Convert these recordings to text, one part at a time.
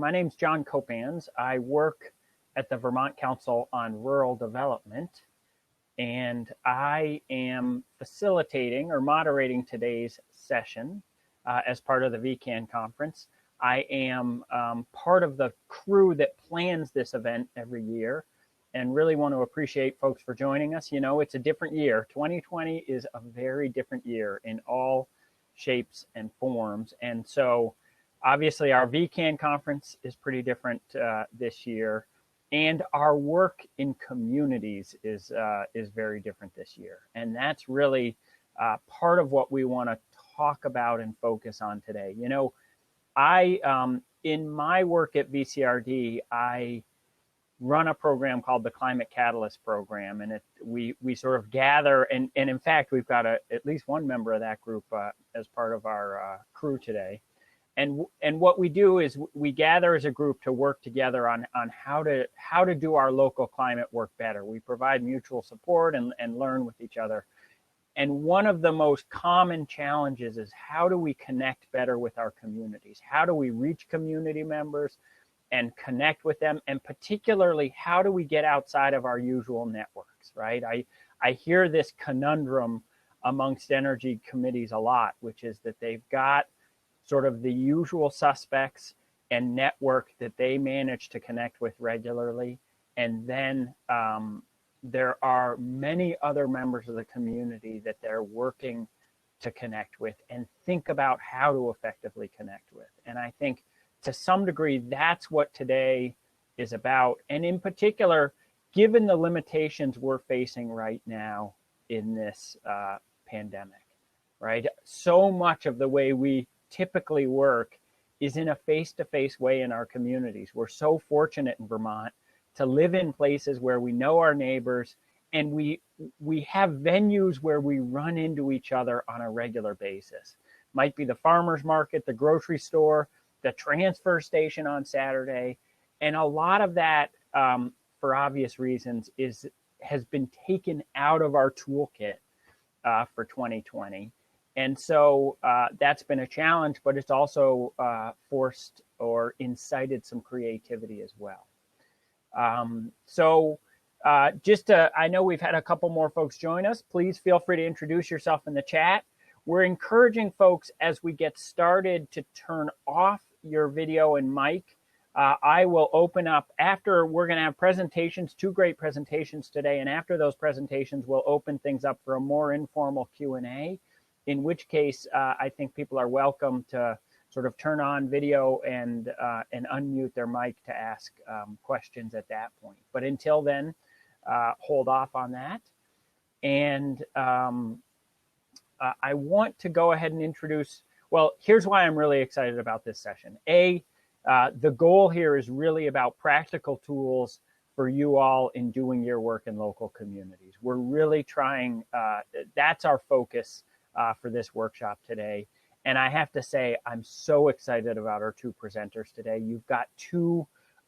My name's John Copans. I work at the Vermont Council on Rural Development, and I am facilitating or moderating today's session as part of the VECAN conference. I am part of the crew that plans this event every year, and really want to appreciate folks for joining us. You know, it's a different year. 2020 is a very different year in all shapes and forms, and so obviously our VECAN conference is pretty different this year, and our work in communities is very different this year, and that's really part of what we want to talk about and focus on today. You know, in my work at VCRD, I run a program called the Climate Catalyst Program, and we sort of gather, and in fact, we've got at least one member of that group as part of our crew today. And what we do is we gather as a group to work together on how to do our local climate work better. We provide mutual support and learn with each other. And one of the most common challenges is how do we connect better with our communities? How do we reach community members and connect with them? And particularly, how do we get outside of our usual networks, right? I hear this conundrum amongst energy committees a lot, which is that they've got sort of the usual suspects and network that they manage to connect with regularly. And then there are many other members of the community that they're working to connect with and think about how to effectively connect with. And I think to some degree, that's what today is about. And in particular, given the limitations we're facing right now in this pandemic, right? So much of the way we typically work is in a face-to-face way in our communities. We're so fortunate in Vermont to live in places where we know our neighbors, and we have venues where we run into each other on a regular basis. Might be the farmer's market, the grocery store, the transfer station on Saturday. And a lot of that, for obvious reasons, has been taken out of our toolkit for 2020. And so that's been a challenge, but it's also forced or incited some creativity as well. I know we've had a couple more folks join us. Please feel free to introduce yourself in the chat. We're encouraging folks as we get started to turn off your video and mic. I will open up after. We're going to have presentations, 2 great presentations today. And after those presentations, we'll open things up for a more informal Q&A. In which case, I think people are welcome to sort of turn on video and unmute their mic to ask questions at that point. But until then, hold off on that. And I want to go ahead and introduce, well, here's why I'm really excited about this session. The goal here is really about practical tools for you all in doing your work in local communities. We're really trying, that's our focus for this workshop today. And I have to say, I'm so excited about our 2 presenters today. You've got 2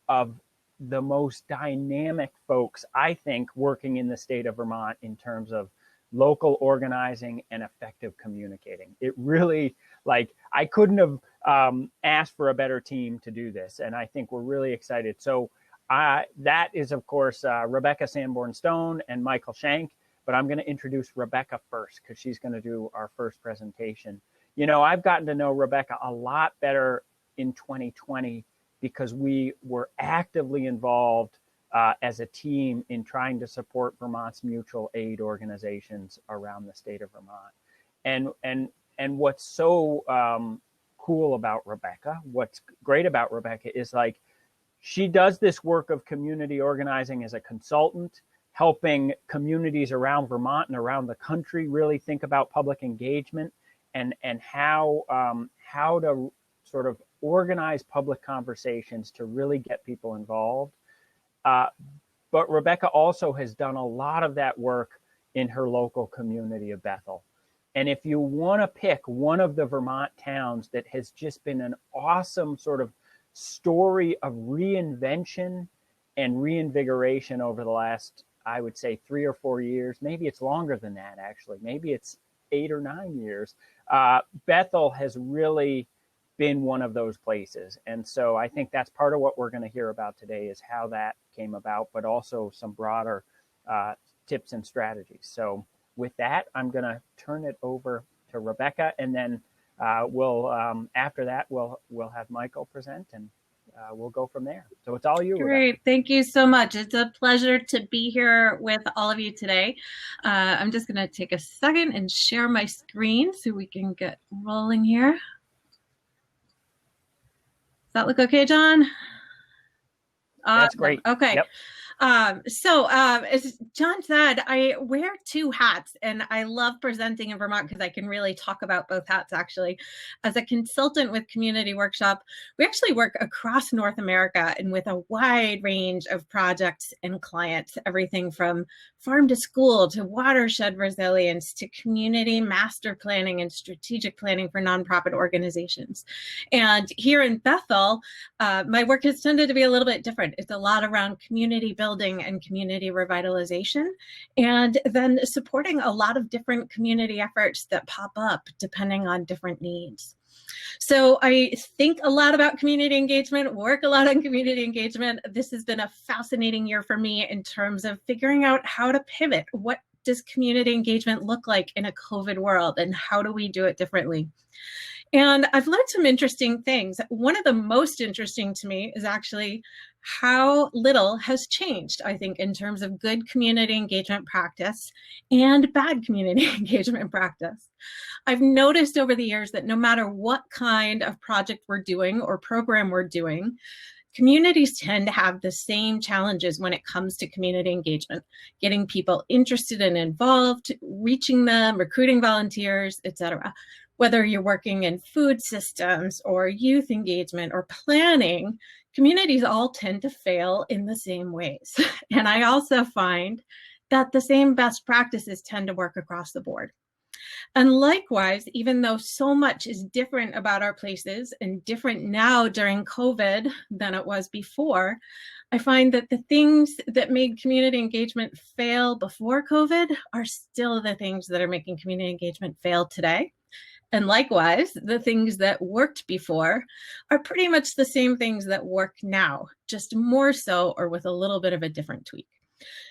of the most dynamic folks, I think, working in the state of Vermont in terms of local organizing and effective communicating. It really, I couldn't have asked for a better team to do this. And I think we're really excited. So that is, of course, Rebecca Sanborn-Stone and Michael Shank. But I'm going to introduce Rebecca first because she's going to do our first presentation. You know, I've gotten to know Rebecca a lot better in 2020 because we were actively involved as a team in trying to support Vermont's mutual aid organizations around the state of Vermont. And what's so cool about Rebecca, what's great about Rebecca is she does this work of community organizing as a consultant, helping communities around Vermont and around the country really think about public engagement and how to sort of organize public conversations to really get people involved. But Rebecca also has done a lot of that work in her local community of Bethel. And if you want to pick one of the Vermont towns that has just been an awesome sort of story of reinvention and reinvigoration over the last, I would say, 3 or 4 years. Maybe it's longer than that, actually. Maybe it's 8 or 9 years. Bethel has really been one of those places. And so I think that's part of what we're going to hear about today is how that came about, but also some broader tips and strategies. So with that, I'm going to turn it over to Rebecca, and then after that, we'll have Michael present, and we'll go from there. So it's all you, Great. Rebecca. Thank you so much. It's a pleasure to be here with all of you today. I'm just going to take a second and share my screen so we can get rolling here. Does that look okay, John? That's great. Okay. Yep. As John said, I wear two hats, and I love presenting in Vermont because I can really talk about both hats, actually. As a consultant with Community Workshop, we actually work across North America and with a wide range of projects and clients, everything from farm to school to watershed resilience to community master planning and strategic planning for nonprofit organizations. And here in Bethel, my work has tended to be a little bit different. It's a lot around community building and community revitalization, and then supporting a lot of different community efforts that pop up depending on different needs. So I think a lot about community engagement, work a lot on community engagement. This has been a fascinating year for me in terms of figuring out how to pivot. What does community engagement look like in a COVID world, and how do we do it differently? And I've learned some interesting things. One of the most interesting to me is actually how little has changed, I think, in terms of good community engagement practice and bad community engagement practice. I've noticed over the years that no matter what kind of project we're doing or program we're doing, communities tend to have the same challenges when it comes to community engagement, getting people interested and involved, reaching them, recruiting volunteers, etc. Whether you're working in food systems or youth engagement or planning, communities all tend to fail in the same ways. And I also find that the same best practices tend to work across the board. And likewise, even though so much is different about our places and different now during COVID than it was before, I find that the things that made community engagement fail before COVID are still the things that are making community engagement fail today. And likewise, the things that worked before are pretty much the same things that work now, just more so or with a little bit of a different tweak.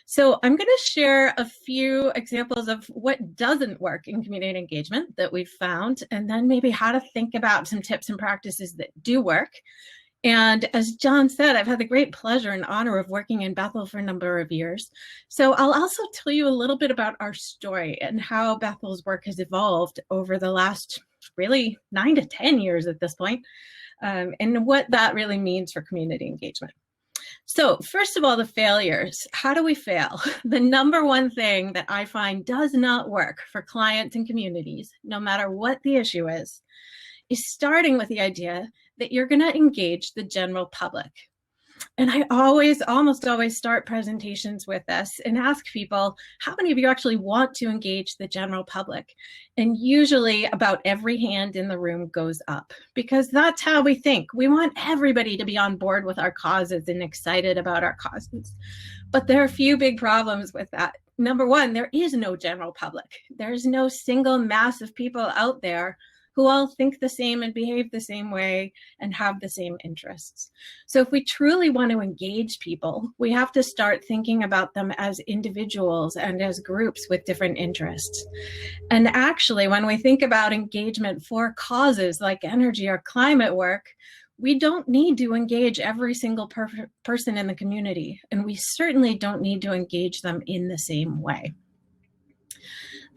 So I'm going to share a few examples of what doesn't work in community engagement that we've found, and then maybe how to think about some tips and practices that do work. And as John said, I've had the great pleasure and honor of working in Bethel for a number of years. So I'll also tell you a little bit about our story and how Bethel's work has evolved over the last really 9 to 10 years at this point, and what that really means for community engagement. So first of all, the failures. How do we fail? The number one thing that I find does not work for clients and communities, no matter what the issue is starting with the idea that you're going to engage the general public. And I almost always start presentations with this and ask people, how many of you actually want to engage the general public? And usually about every hand in the room goes up, because that's how we think. We want everybody to be on board with our causes and excited about our causes. But there are a few big problems with that. Number one, there is no general public. There's no single mass of people out there who all think the same and behave the same way and have the same interests. So if we truly want to engage people, we have to start thinking about them as individuals and as groups with different interests. And actually, when we think about engagement for causes like energy or climate work, we don't need to engage every single person in the community, and we certainly don't need to engage them in the same way.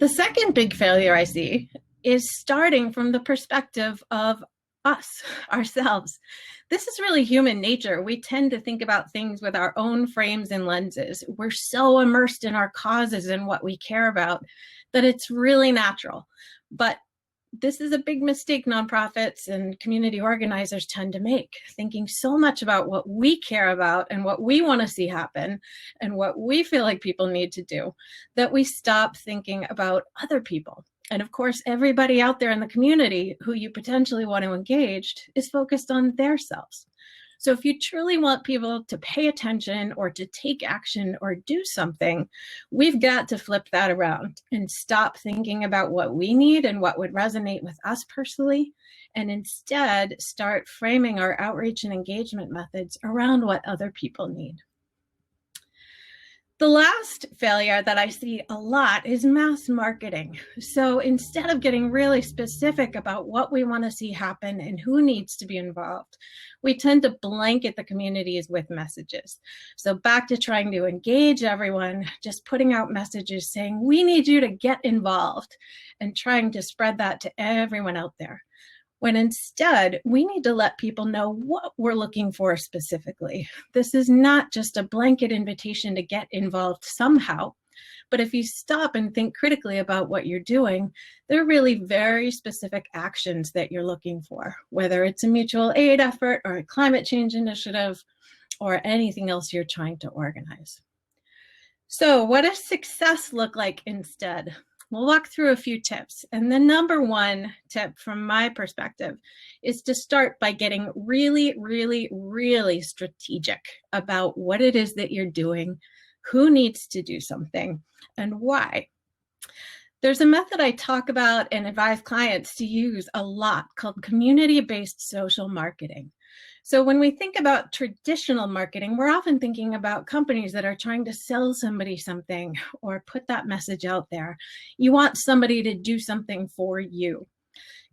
The second big failure I see is starting from the perspective of us, ourselves. This is really human nature. We tend to think about things with our own frames and lenses. We're so immersed in our causes and what we care about that it's really natural. But this is a big mistake nonprofits and community organizers tend to make, thinking so much about what we care about and what we want to see happen and what we feel like people need to do, that we stop thinking about other people. And of course, everybody out there in the community who you potentially want to engage is focused on their selves. So if you truly want people to pay attention or to take action or do something, we've got to flip that around and stop thinking about what we need and what would resonate with us personally, and instead start framing our outreach and engagement methods around what other people need. The last failure that I see a lot is mass marketing. So instead of getting really specific about what we want to see happen and who needs to be involved, we tend to blanket the communities with messages. So back to trying to engage everyone, just putting out messages saying, we need you to get involved, and trying to spread that to everyone out there. When instead, we need to let people know what we're looking for specifically. This is not just a blanket invitation to get involved somehow, but if you stop and think critically about what you're doing, there are really very specific actions that you're looking for, whether it's a mutual aid effort or a climate change initiative or anything else you're trying to organize. So what does success look like instead? We'll walk through a few tips. And the number one tip from my perspective is to start by getting really, really, really strategic about what it is that you're doing, who needs to do something, and why. There's a method I talk about and advise clients to use a lot called community-based social marketing. So when we think about traditional marketing, we're often thinking about companies that are trying to sell somebody something or put that message out there. You want somebody to do something for you.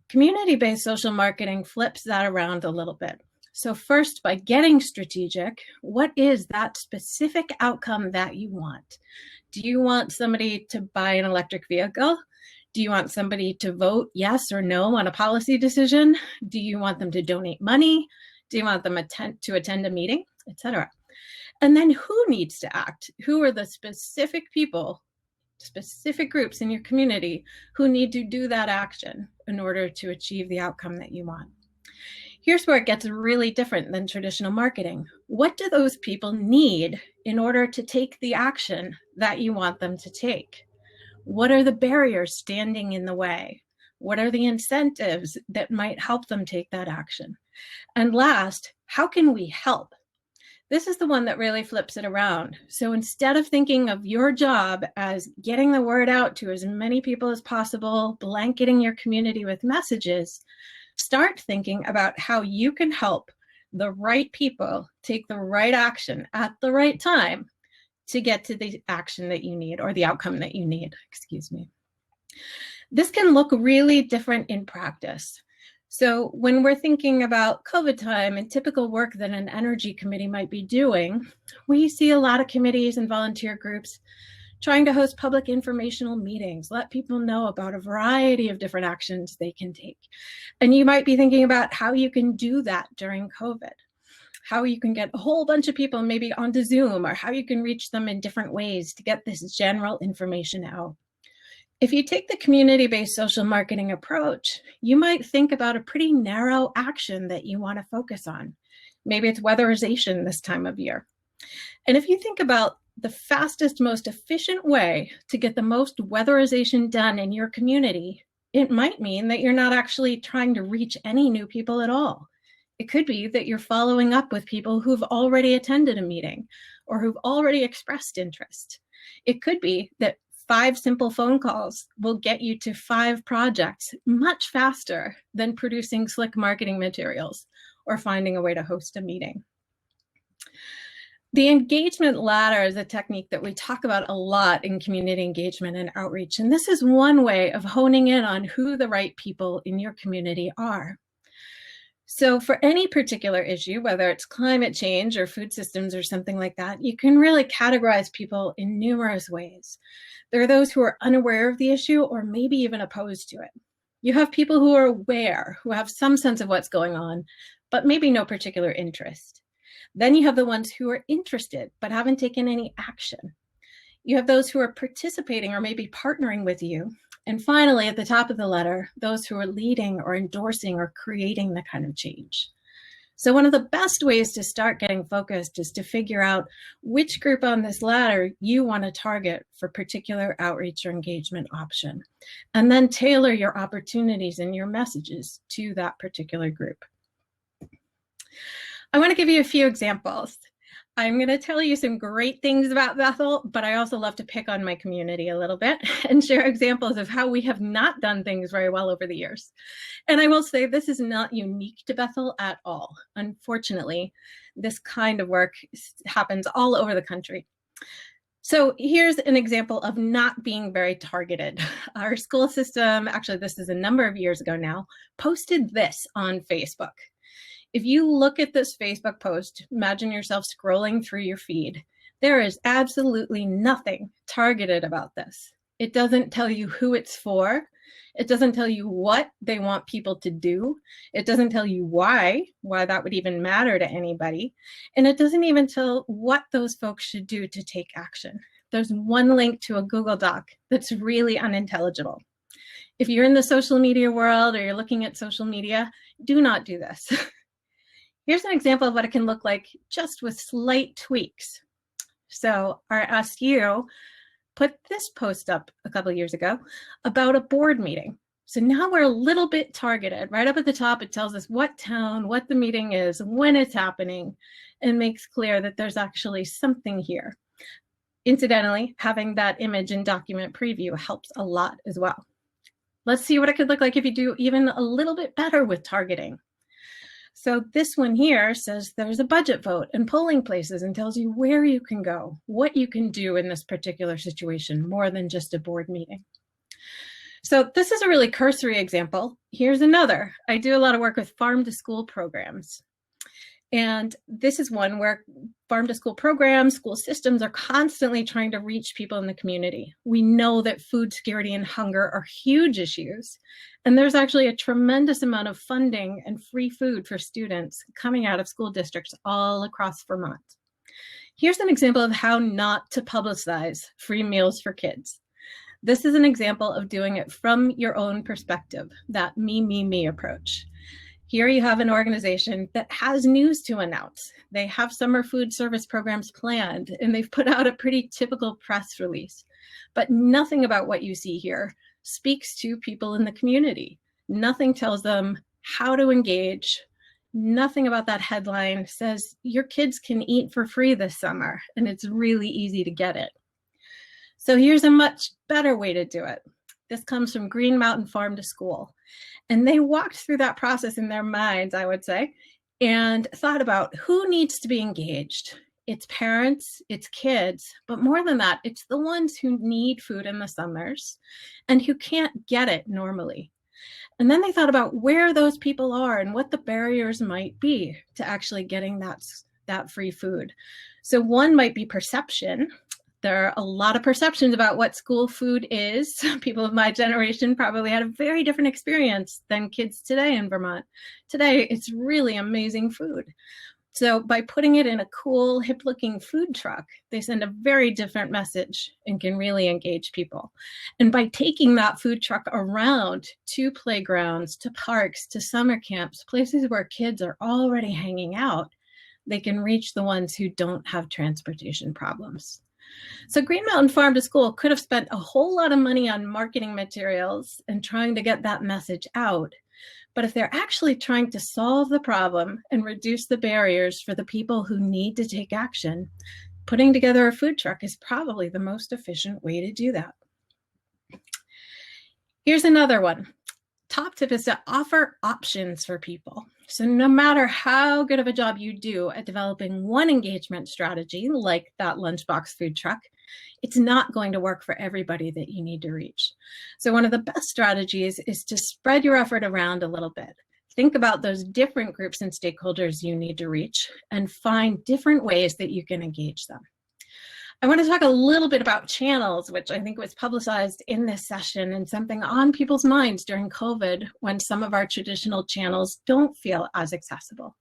Community-based social marketing flips that around a little bit. So first, by getting strategic, what is that specific outcome that you want? Do you want somebody to buy an electric vehicle? Do you want somebody to vote yes or no on a policy decision? Do you want them to donate money? Do you want them to attend a meeting, etc.? And then who needs to act? Who are the specific people, specific groups in your community who need to do that action in order to achieve the outcome that you want? Here's where it gets really different than traditional marketing. What do those people need in order to take the action that you want them to take? What are the barriers standing in the way? What are the incentives that might help them take that action? And last, how can we help? This is the one that really flips it around. So instead of thinking of your job as getting the word out to as many people as possible, blanketing your community with messages, start thinking about how you can help the right people take the right action at the right time to get to the action that you need, or the outcome that you need, excuse me. This can look really different in practice. So when we're thinking about COVID time and typical work that an energy committee might be doing, we see a lot of committees and volunteer groups trying to host public informational meetings, let people know about a variety of different actions they can take. And you might be thinking about how you can do that during COVID, how you can get a whole bunch of people maybe onto Zoom, or how you can reach them in different ways to get this general information out. If you take the community-based social marketing approach, you might think about a pretty narrow action that you want to focus on. Maybe it's weatherization this time of year. And if you think about the fastest, most efficient way to get the most weatherization done in your community, it might mean that you're not actually trying to reach any new people at all. It could be that you're following up with people who've already attended a meeting or who've already expressed interest. It could be that 5 simple phone calls will get you to 5 projects much faster than producing slick marketing materials or finding a way to host a meeting. The engagement ladder is a technique that we talk about a lot in community engagement and outreach, and this is one way of honing in on who the right people in your community are. So for any particular issue, whether it's climate change or food systems or something like that, you can really categorize people in numerous ways. There are those who are unaware of the issue or maybe even opposed to it. You have people who are aware, who have some sense of what's going on, but maybe no particular interest. Then you have the ones who are interested but haven't taken any action. You have those who are participating or maybe partnering with you. And finally, at the top of the letter, those who are leading or endorsing or creating the kind of change. So one of the best ways to start getting focused is to figure out which group on this ladder you want to target for particular outreach or engagement option, and then tailor your opportunities and your messages to that particular group. I want to give you a few examples. I'm going to tell you some great things about Bethel, but I also love to pick on my community a little bit and share examples of how we have not done things very well over the years. And I will say this is not unique to Bethel at all. Unfortunately, this kind of work happens all over the country. So here's an example of not being very targeted. Our school system, actually this is a number of years ago now, posted this on Facebook. If you look at this Facebook post, imagine yourself scrolling through your feed. There is absolutely nothing targeted about this. It doesn't tell you who it's for. It doesn't tell you what they want people to do. It doesn't tell you why that would even matter to anybody. And it doesn't even tell what those folks should do to take action. There's one link to a Google Doc that's really unintelligible. If you're in the social media world or you're looking at social media, do not do this. Here's an example of what it can look like just with slight tweaks. So our SU put this post up a couple of years ago about a board meeting. So now we're a little bit targeted. Right up at the top, it tells us what town, what the meeting is, when it's happening, and makes clear that there's actually something here. Incidentally, having that image in document preview helps a lot as well. Let's see what it could look like if you do even a little bit better with targeting. So this one here says there's a budget vote and polling places and tells you where you can go, what you can do in this particular situation, more than just a board meeting. So this is a really cursory example. Here's another. I do a lot of work with farm to school programs. And this is one where farm to school programs, school systems are constantly trying to reach people in the community. We know that food security and hunger are huge issues. And there's actually a tremendous amount of funding and free food for students coming out of school districts all across Vermont. Here's an example of how not to publicize free meals for kids. This is an example of doing it from your own perspective, that me approach. Here you have an organization that has news to announce. They have summer food service programs planned, and they've put out a pretty typical press release. But nothing about what you see here speaks to people in the community. Nothing tells them how to engage. Nothing about that headline says your kids can eat for free this summer, and it's really easy to get it. So here's a much better way to do it. This comes from Green Mountain Farm to School. And they walked through that process in their minds, I would say, and thought about who needs to be engaged. It's parents, it's kids, but more than that, it's the ones who need food in the summers and who can't get it normally. And then they thought about where those people are and what the barriers might be to actually getting that free food. So one might be perception. There are a lot of perceptions about what school food is. People of my generation probably had a very different experience than kids today in Vermont. Today, it's really amazing food. So by putting it in a cool, hip-looking food truck, they send a very different message and can really engage people. And by taking that food truck around to playgrounds, to parks, to summer camps, places where kids are already hanging out, they can reach the ones who don't have transportation problems. So Green Mountain Farm to School could have spent a whole lot of money on marketing materials and trying to get that message out. But if they're actually trying to solve the problem and reduce the barriers for the people who need to take action, putting together a food truck is probably the most efficient way to do that. Here's another one. Top tip is to offer options for people. So no matter how good of a job you do at developing one engagement strategy, like that lunchbox food truck, it's not going to work for everybody that you need to reach. So one of the best strategies is to spread your effort around a little bit. Think about those different groups and stakeholders you need to reach and find different ways that you can engage them. I want to talk a little bit about channels, which I think was publicized in this session and something on people's minds during COVID when some of our traditional channels don't feel as accessible.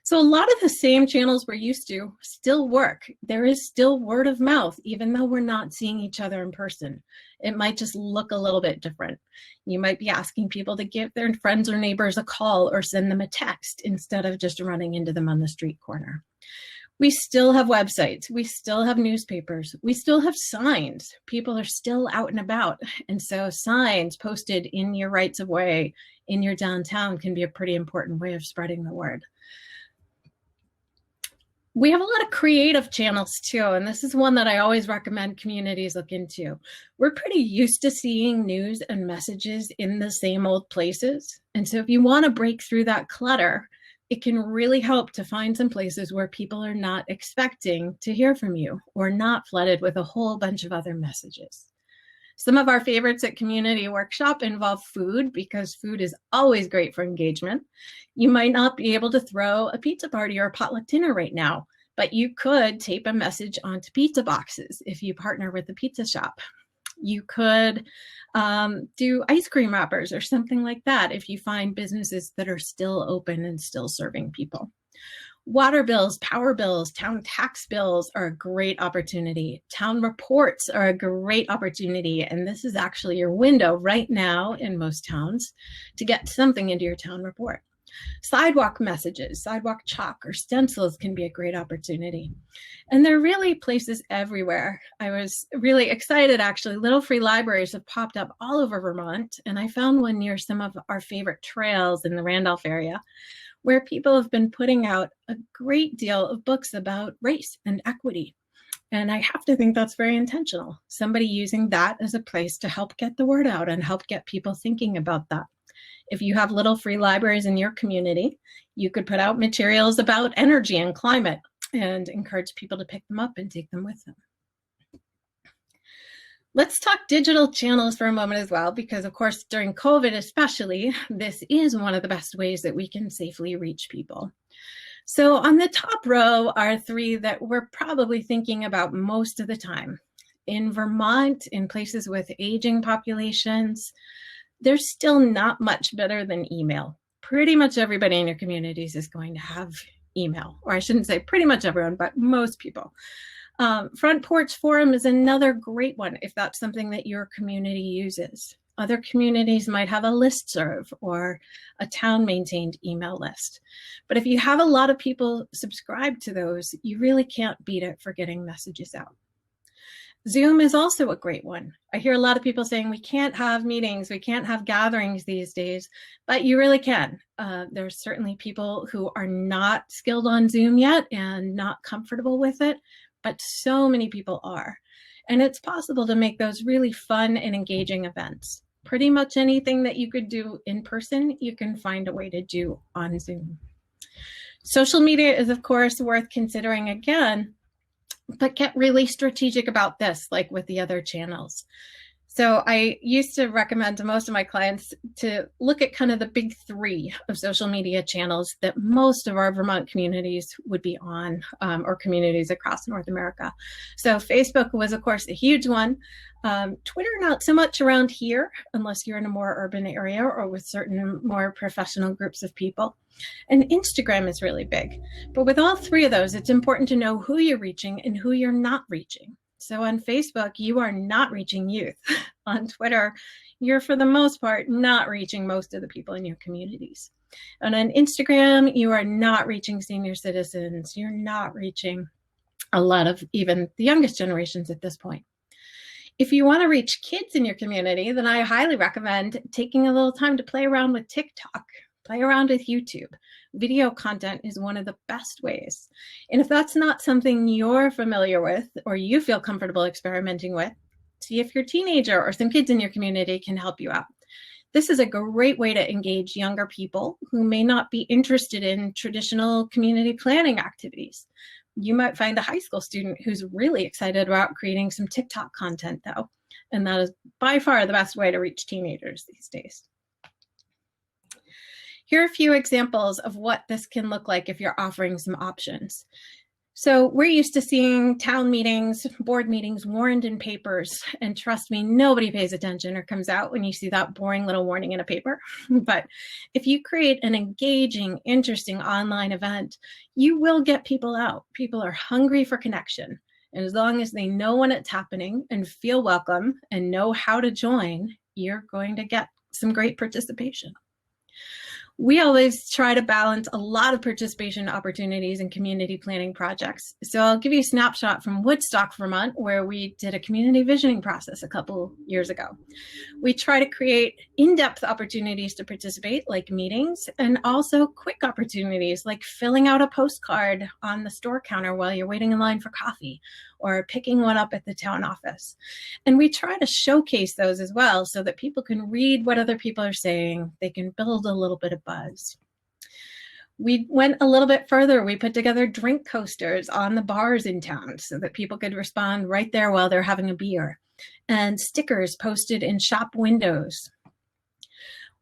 So a lot of the same channels we're used to still work. There is still word of mouth, even though we're not seeing each other in person. It might just look a little bit different. You might be asking people to give their friends or neighbors a call or send them a text instead of just running into them on the street corner. We still have websites, we still have newspapers, we still have signs. People are still out and about. And so signs posted in your rights of way, in your downtown can be a pretty important way of spreading the word. We have a lot of creative channels too, and this is one that I always recommend communities look into. We're pretty used to seeing news and messages in the same old places. And so if you want to break through that clutter, it can really help to find some places where people are not expecting to hear from you or not flooded with a whole bunch of other messages. Some of our favorites at Community Workshop involve food, because food is always great for engagement. You might not be able to throw a pizza party or a potluck dinner right now, but you could tape a message onto pizza boxes if you partner with a pizza shop. You could do ice cream wrappers or something like that if you find businesses that are still open and still serving people. Water bills, power bills, town tax bills are a great opportunity. Town reports are a great opportunity. And this is actually your window right now in most towns to get something into your town report. Sidewalk messages, sidewalk chalk or stencils can be a great opportunity. And there are really places everywhere. I was really excited, actually. Little free libraries have popped up all over Vermont. And I found one near some of our favorite trails in the Randolph area, where people have been putting out a great deal of books about race and equity. And I have to think that's very intentional. Somebody using that as a place to help get the word out and help get people thinking about that. If you have little free libraries in your community, you could put out materials about energy and climate and encourage people to pick them up and take them with them. Let's talk digital channels for a moment as well, because of course, during COVID especially, this is one of the best ways that we can safely reach people. So on the top row are three that we're probably thinking about most of the time. In Vermont, in places with aging populations, there's still not much better than email. Pretty much everybody in your communities is going to have email, or I shouldn't say pretty much everyone, but most people. Front Porch Forum is another great one if that's something that your community uses. Other communities might have a listserv or a town-maintained email list. But if you have a lot of people subscribe to those, you really can't beat it for getting messages out. Zoom is also a great one. I hear a lot of people saying we can't have meetings, we can't have gatherings these days, but you really can. There's certainly people who are not skilled on Zoom yet and not comfortable with it, but so many people are. And it's possible to make those really fun and engaging events. Pretty much anything that you could do in person, you can find a way to do on Zoom. Social media is, of course, worth considering again, but get really strategic about this, like with the other channels. So I used to recommend to most of my clients to look at kind of the big three of social media channels that most of our Vermont communities would be on, or communities across North America. So Facebook was, of course, a huge one. Twitter, not so much around here, unless you're in a more urban area or with certain more professional groups of people. And Instagram is really big. But with all three of those, it's important to know who you're reaching and who you're not reaching. So on Facebook, you are not reaching youth. On Twitter, you're for the most part not reaching most of the people in your communities. And on Instagram, you are not reaching senior citizens. You're not reaching a lot of even the youngest generations at this point. If you want to reach kids in your community, then I highly recommend taking a little time to play around with TikTok. Play around with YouTube. Video content is one of the best ways. And if that's not something you're familiar with or you feel comfortable experimenting with, see if your teenager or some kids in your community can help you out. This is a great way to engage younger people who may not be interested in traditional community planning activities. You might find a high school student who's really excited about creating some TikTok content though. And that is by far the best way to reach teenagers these days. Here are a few examples of what this can look like if you're offering some options. So we're used to seeing town meetings, board meetings warned in papers, and trust me, nobody pays attention or comes out when you see that boring little warning in a paper. But if you create an engaging, interesting online event, you will get people out. People are hungry for connection. And as long as they know when it's happening and feel welcome and know how to join, you're going to get some great participation. We always try to balance a lot of participation opportunities in community planning projects. So I'll give you a snapshot from Woodstock, Vermont, where we did a community visioning process a couple years ago. We try to create in-depth opportunities to participate, like meetings, and also quick opportunities, like filling out a postcard on the store counter while you're waiting in line for coffee, or picking one up at the town office. And we try to showcase those as well so that people can read what other people are saying. They can build a little bit of buzz. We went a little bit further. We put together drink coasters on the bars in town so that people could respond right there while they're having a beer, and stickers posted in shop windows.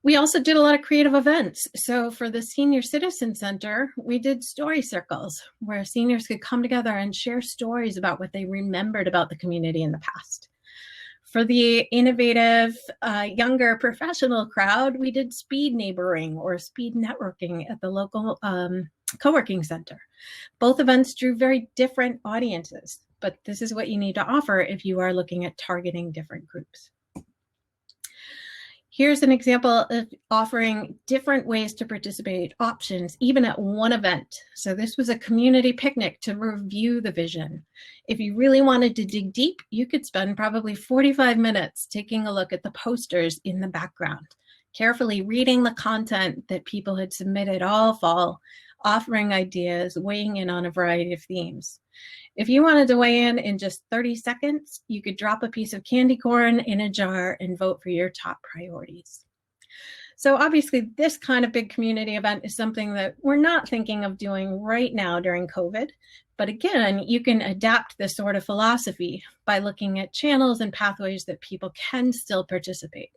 We also did a lot of creative events. So for the Senior Citizen Center, we did story circles where seniors could come together and share stories about what they remembered about the community in the past. For the innovative, younger professional crowd, we did speed neighboring or speed networking at the local co-working center. Both events drew very different audiences, but this is what you need to offer if you are looking at targeting different groups. Here's an example of offering different ways to participate, options, even at one event. So this was a community picnic to review the vision. If you really wanted to dig deep, you could spend probably 45 minutes taking a look at the posters in the background, carefully reading the content that people had submitted all fall, offering ideas, weighing in on a variety of themes. If you wanted to weigh in just 30 seconds, you could drop a piece of candy corn in a jar and vote for your top priorities. So obviously this kind of big community event is something that we're not thinking of doing right now during COVID. But again, you can adapt this sort of philosophy by looking at channels and pathways that people can still participate.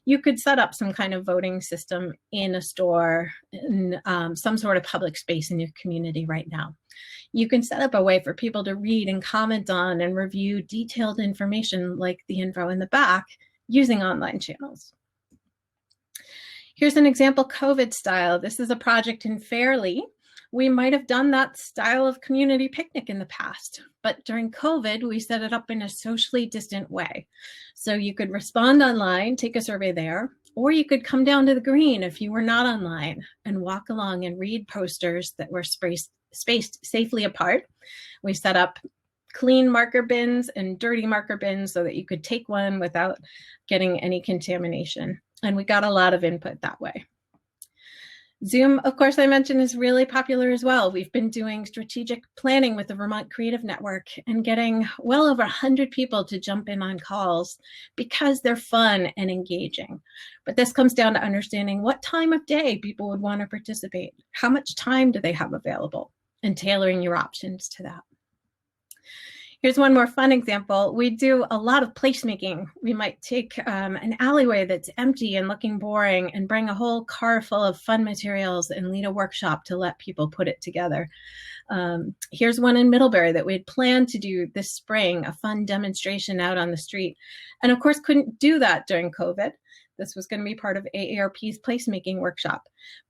You could set up some kind of voting system in a store, in some sort of public space in your community right now. You can set up a way for people to read and comment on and review detailed information like the info in the back using online channels. Here's an example COVID style. This is a project in Fairleigh. We might have done that style of community picnic in the past, but during COVID, we set it up in a socially distant way. So you could respond online, take a survey there, or you could come down to the green if you were not online and walk along and read posters that were spaced safely apart. We set up clean marker bins and dirty marker bins so that you could take one without getting any contamination. And we got a lot of input that way. Zoom, of course, I mentioned, is really popular as well. We've been doing strategic planning with the Vermont Creative Network and getting well over 100 people to jump in on calls because they're fun and engaging. But this comes down to understanding what time of day people would want to participate. How much time do they have available? And tailoring your options to that. Here's one more fun example. We do a lot of placemaking. We might take an alleyway that's empty and looking boring and bring a whole car full of fun materials and lead a workshop to let people put it together. Here's one in Middlebury that we had planned to do this spring, a fun demonstration out on the street. And of course, couldn't do that during COVID. This was going to be part of AARP's placemaking workshop.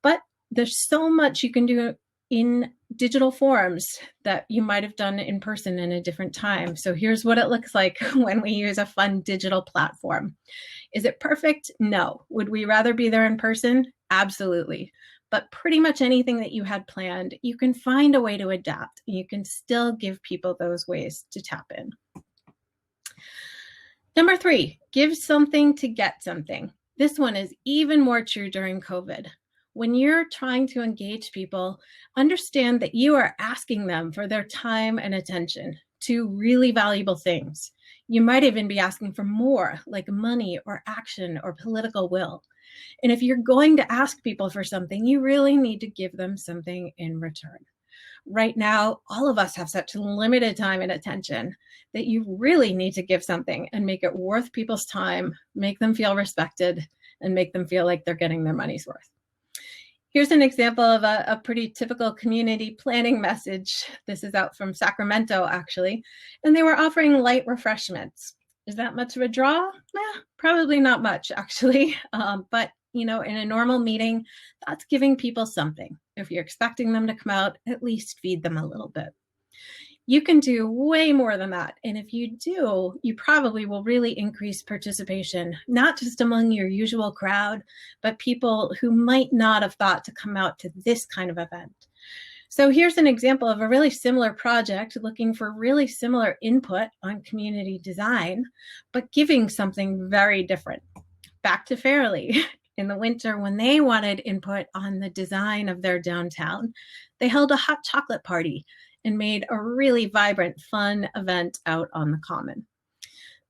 But there's so much you can do in digital forums that you might have done in person in a different time. So here's what it looks like when we use a fun digital platform. Is it perfect? No. Would we rather be there in person? Absolutely. But pretty much anything that you had planned, you can find a way to adapt. You can still give people those ways to tap in. Number 3, give something to get something. This one is even more true during COVID. When you're trying to engage people, understand that you are asking them for their time and attention to really valuable things. You might even be asking for more, like money or action or political will. And if you're going to ask people for something, you really need to give them something in return. Right now, all of us have such limited time and attention that you really need to give something and make it worth people's time, make them feel respected, and make them feel like they're getting their money's worth. Here's an example of a pretty typical community planning message. This is out from Sacramento, actually, and they were offering light refreshments. Is that much of a draw? Probably not much, actually. But you know, in a normal meeting, that's giving people something. If you're expecting them to come out, at least feed them a little bit. You can do way more than that. And if you do, you probably will really increase participation, not just among your usual crowd, but people who might not have thought to come out to this kind of event. So here's an example of a really similar project looking for really similar input on community design, but giving something very different. Back to Fairleigh. In the winter, when they wanted input on the design of their downtown, they held a hot chocolate party and made a really vibrant, fun event out on the common.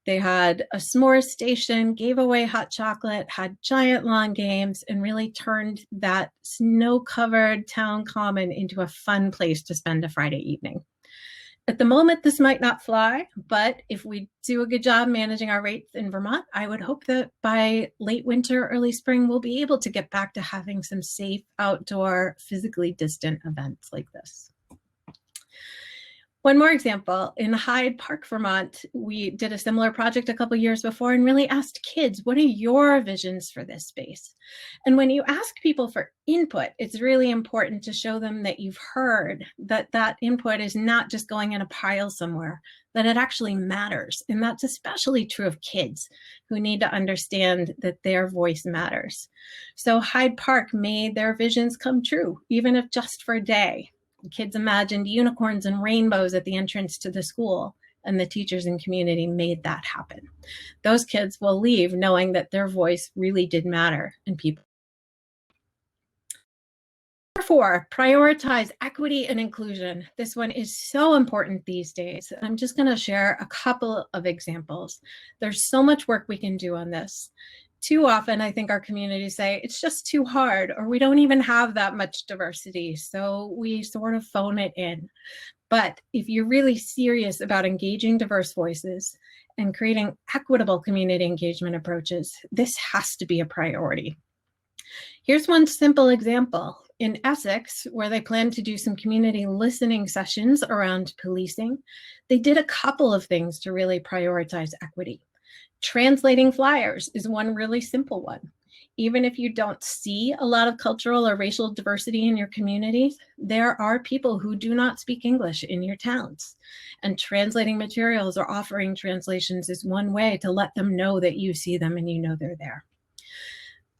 They had a s'mores station, gave away hot chocolate, had giant lawn games, and really turned that snow-covered town common into a fun place to spend a Friday evening. At the moment, this might not fly, but if we do a good job managing our rates in Vermont, I would hope that by late winter, early spring, we'll be able to get back to having some safe, outdoor, physically distant events like this. One more example, in Hyde Park, Vermont, we did a similar project a couple years before and really asked kids, what are your visions for this space? And when you ask people for input, it's really important to show them that you've heard, that that input is not just going in a pile somewhere, that it actually matters. And that's especially true of kids who need to understand that their voice matters. So Hyde Park made their visions come true, even if just for a day. The kids imagined unicorns and rainbows at the entrance to the school, and the teachers and community made that happen. Those kids will leave knowing that their voice really did matter, and people. Therefore, prioritize equity and inclusion. This one is so important these days. I'm just going to share a couple of examples. There's so much work we can do on this. Too often, I think our communities say, it's just too hard, or we don't even have that much diversity, so we sort of phone it in. But if you're really serious about engaging diverse voices and creating equitable community engagement approaches, this has to be a priority. Here's one simple example. In Essex, where they plan to do some community listening sessions around policing, they did a couple of things to really prioritize equity. Translating flyers is one really simple one. Even if you don't see a lot of cultural or racial diversity in your communities, there are people who do not speak English in your towns. And translating materials or offering translations is one way to let them know that you see them and you know they're there.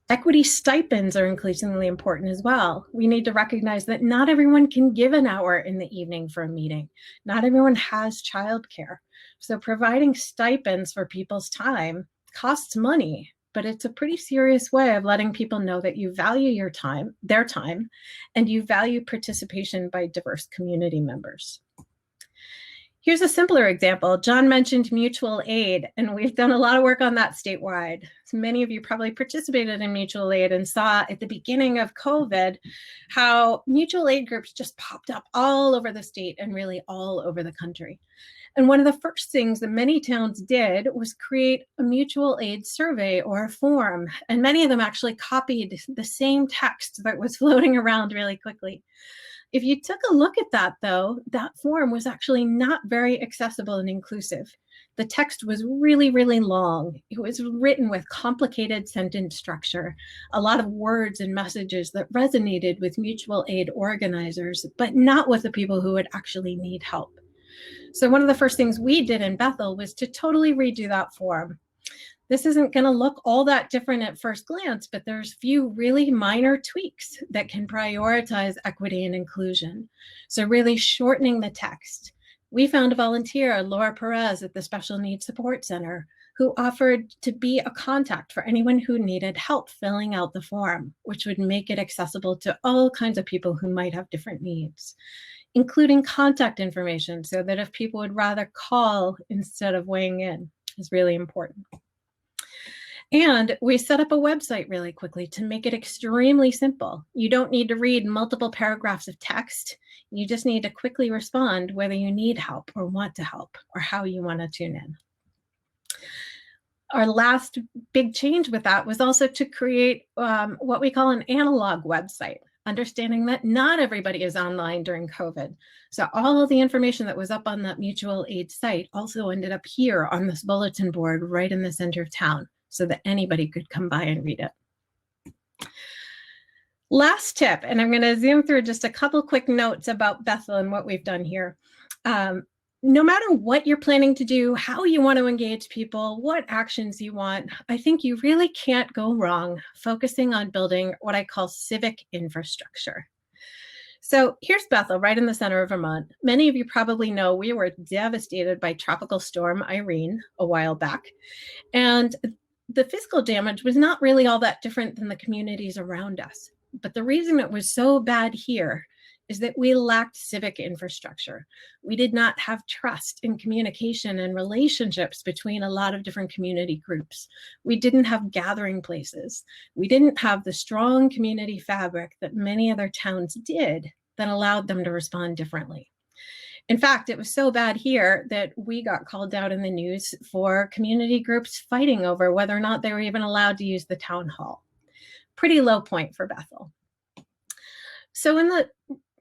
Equity stipends are increasingly important as well. We need to recognize that not everyone can give an hour in the evening for a meeting. Not everyone has childcare. So providing stipends for people's time costs money, but it's a pretty serious way of letting people know that you value your time, their time, and you value participation by diverse community members. Here's a simpler example. John mentioned mutual aid, and we've done a lot of work on that statewide. So many of you probably participated in mutual aid and saw at the beginning of COVID how mutual aid groups just popped up all over the state and really all over the country. And one of the first things that many towns did was create a mutual aid survey or a form. And many of them actually copied the same text that was floating around really quickly. If you took a look at that, though, that form was actually not very accessible and inclusive. The text was really, really long. It was written with complicated sentence structure, a lot of words and messages that resonated with mutual aid organizers, but not with the people who would actually need help. So one of the first things we did in Bethel was to totally redo that form. This isn't going to look all that different at first glance, but there's a few really minor tweaks that can prioritize equity and inclusion. So really shortening the text. We found a volunteer, Laura Perez, at the Special Needs Support Center, who offered to be a contact for anyone who needed help filling out the form, which would make it accessible to all kinds of people who might have different needs, including contact information, so that if people would rather call instead of weighing in is really important. And we set up a website really quickly to make it extremely simple. You don't need to read multiple paragraphs of text. You just need to quickly respond whether you need help or want to help or how you want to tune in. Our last big change with that was also to create what we call an analog website, understanding that not everybody is online during COVID. So all of the information that was up on that mutual aid site also ended up here on this bulletin board right in the center of town, so that anybody could come by and read it. Last tip, and I'm going to zoom through just a couple quick notes about Bethel and what we've done here. no matter what you're planning to do, how you want to engage people, what actions you want, I think you really can't go wrong focusing on building what I call civic infrastructure. So here's Bethel, right in the center of Vermont. Many of you probably know we were devastated by Tropical Storm Irene a while back. And the physical damage was not really all that different than the communities around us. But the reason it was so bad here is that we lacked civic infrastructure. We did not have trust in communication and relationships between a lot of different community groups. We didn't have gathering places. We didn't have the strong community fabric that many other towns did that allowed them to respond differently. In fact, it was so bad here that we got called out in the news for community groups fighting over whether or not they were even allowed to use the town hall. Pretty low point for Bethel. So in the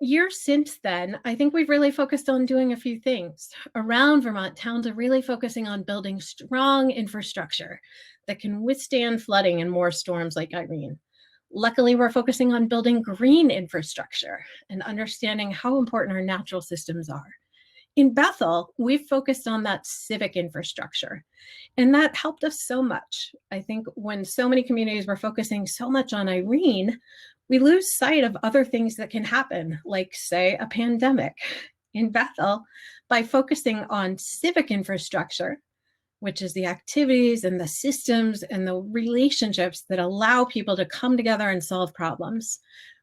years since then, I think we've really focused on doing a few things. Around Vermont, towns are really focusing on building strong infrastructure that can withstand flooding and more storms like Irene. Luckily, we're focusing on building green infrastructure and understanding how important our natural systems are. In Bethel, we've focused on that civic infrastructure, and that helped us so much. I think when so many communities were focusing so much on Irene, we lose sight of other things that can happen, like, say, a pandemic. In Bethel, by focusing on civic infrastructure, which is the activities and the systems and the relationships that allow people to come together and solve problems,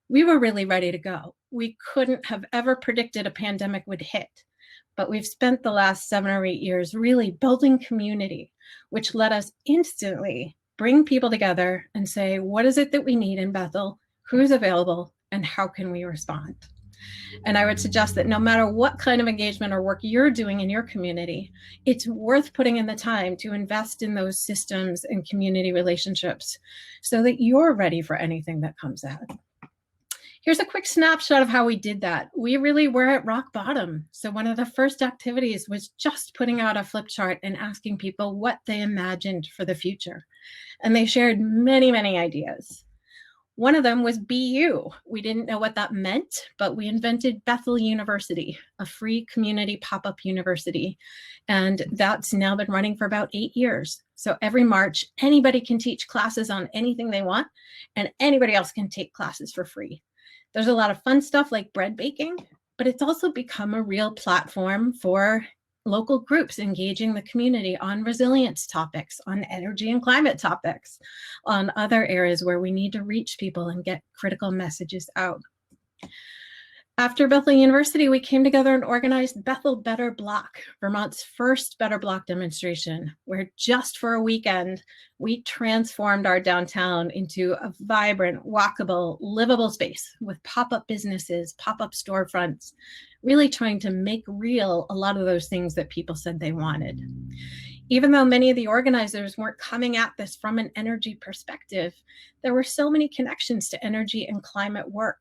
we were really ready to go. We couldn't have ever predicted a pandemic would hit, but we've spent the last 7 or 8 years really building community, which let us instantly bring people together and say, what is it that we need in Bethel? Who's available, and how can we respond? And I would suggest that no matter what kind of engagement or work you're doing in your community, it's worth putting in the time to invest in those systems and community relationships so that you're ready for anything that comes ahead. Here's a quick snapshot of how we did that. We really were at rock bottom. So one of the first activities was just putting out a flip chart and asking people what they imagined for the future. And they shared many, many ideas. One of them was BU. We didn't know what that meant, but we invented Bethel University, a free community pop-up university. And that's now been running for about 8 years. So every March, anybody can teach classes on anything they want, and anybody else can take classes for free. There's a lot of fun stuff like bread baking, but it's also become a real platform for local groups engaging the community on resilience topics, on energy and climate topics, on other areas where we need to reach people and get critical messages out. After Bethel University, we came together and organized Bethel Better Block, Vermont's first Better Block demonstration, where just for a weekend, we transformed our downtown into a vibrant, walkable, livable space with pop-up businesses, pop-up storefronts, really trying to make real a lot of those things that people said they wanted. Even though many of the organizers weren't coming at this from an energy perspective, there were so many connections to energy and climate work.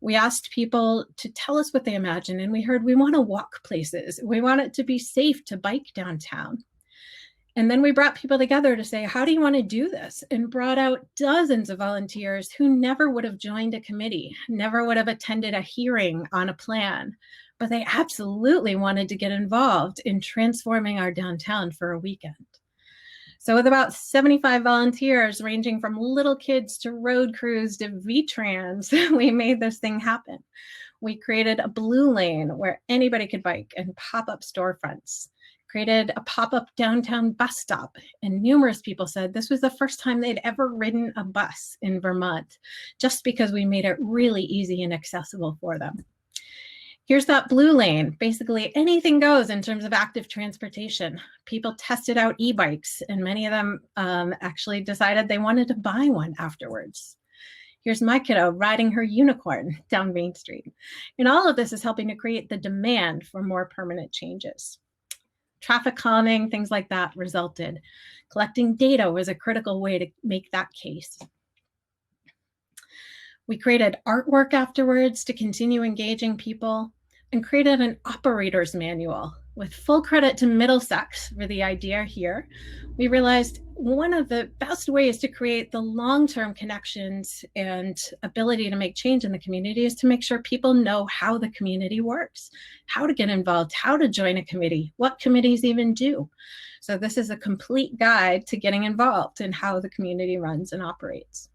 We asked people to tell us what they imagine, and we heard we want to walk places. We want it to be safe to bike downtown. And then we brought people together to say, how do you want to do this? And brought out dozens of volunteers who never would have joined a committee, never would have attended a hearing on a plan, but they absolutely wanted to get involved in transforming our downtown for a weekend. So with about 75 volunteers ranging from little kids to road crews to V-Trans, we made this thing happen. We created a blue lane where anybody could bike and pop-up storefronts, created a pop-up downtown bus stop, and numerous people said this was the first time they'd ever ridden a bus in Vermont, just because we made it really easy and accessible for them. Here's that blue lane. Basically, anything goes in terms of active transportation. People tested out e-bikes, and many of them actually decided they wanted to buy one afterwards. Here's my kiddo riding her unicorn down Main Street. And all of this is helping to create the demand for more permanent changes. Traffic calming, things like that resulted. Collecting data was a critical way to make that case. We created artwork afterwards to continue engaging people and created an operator's manual. with full credit to Middlesex for the idea here, we realized one of the best ways to create the long-term connections and ability to make change in the community is to make sure people know how the community works, how to get involved, how to join a committee, what committees even do. So this is a complete guide to getting involved in how the community runs and operates.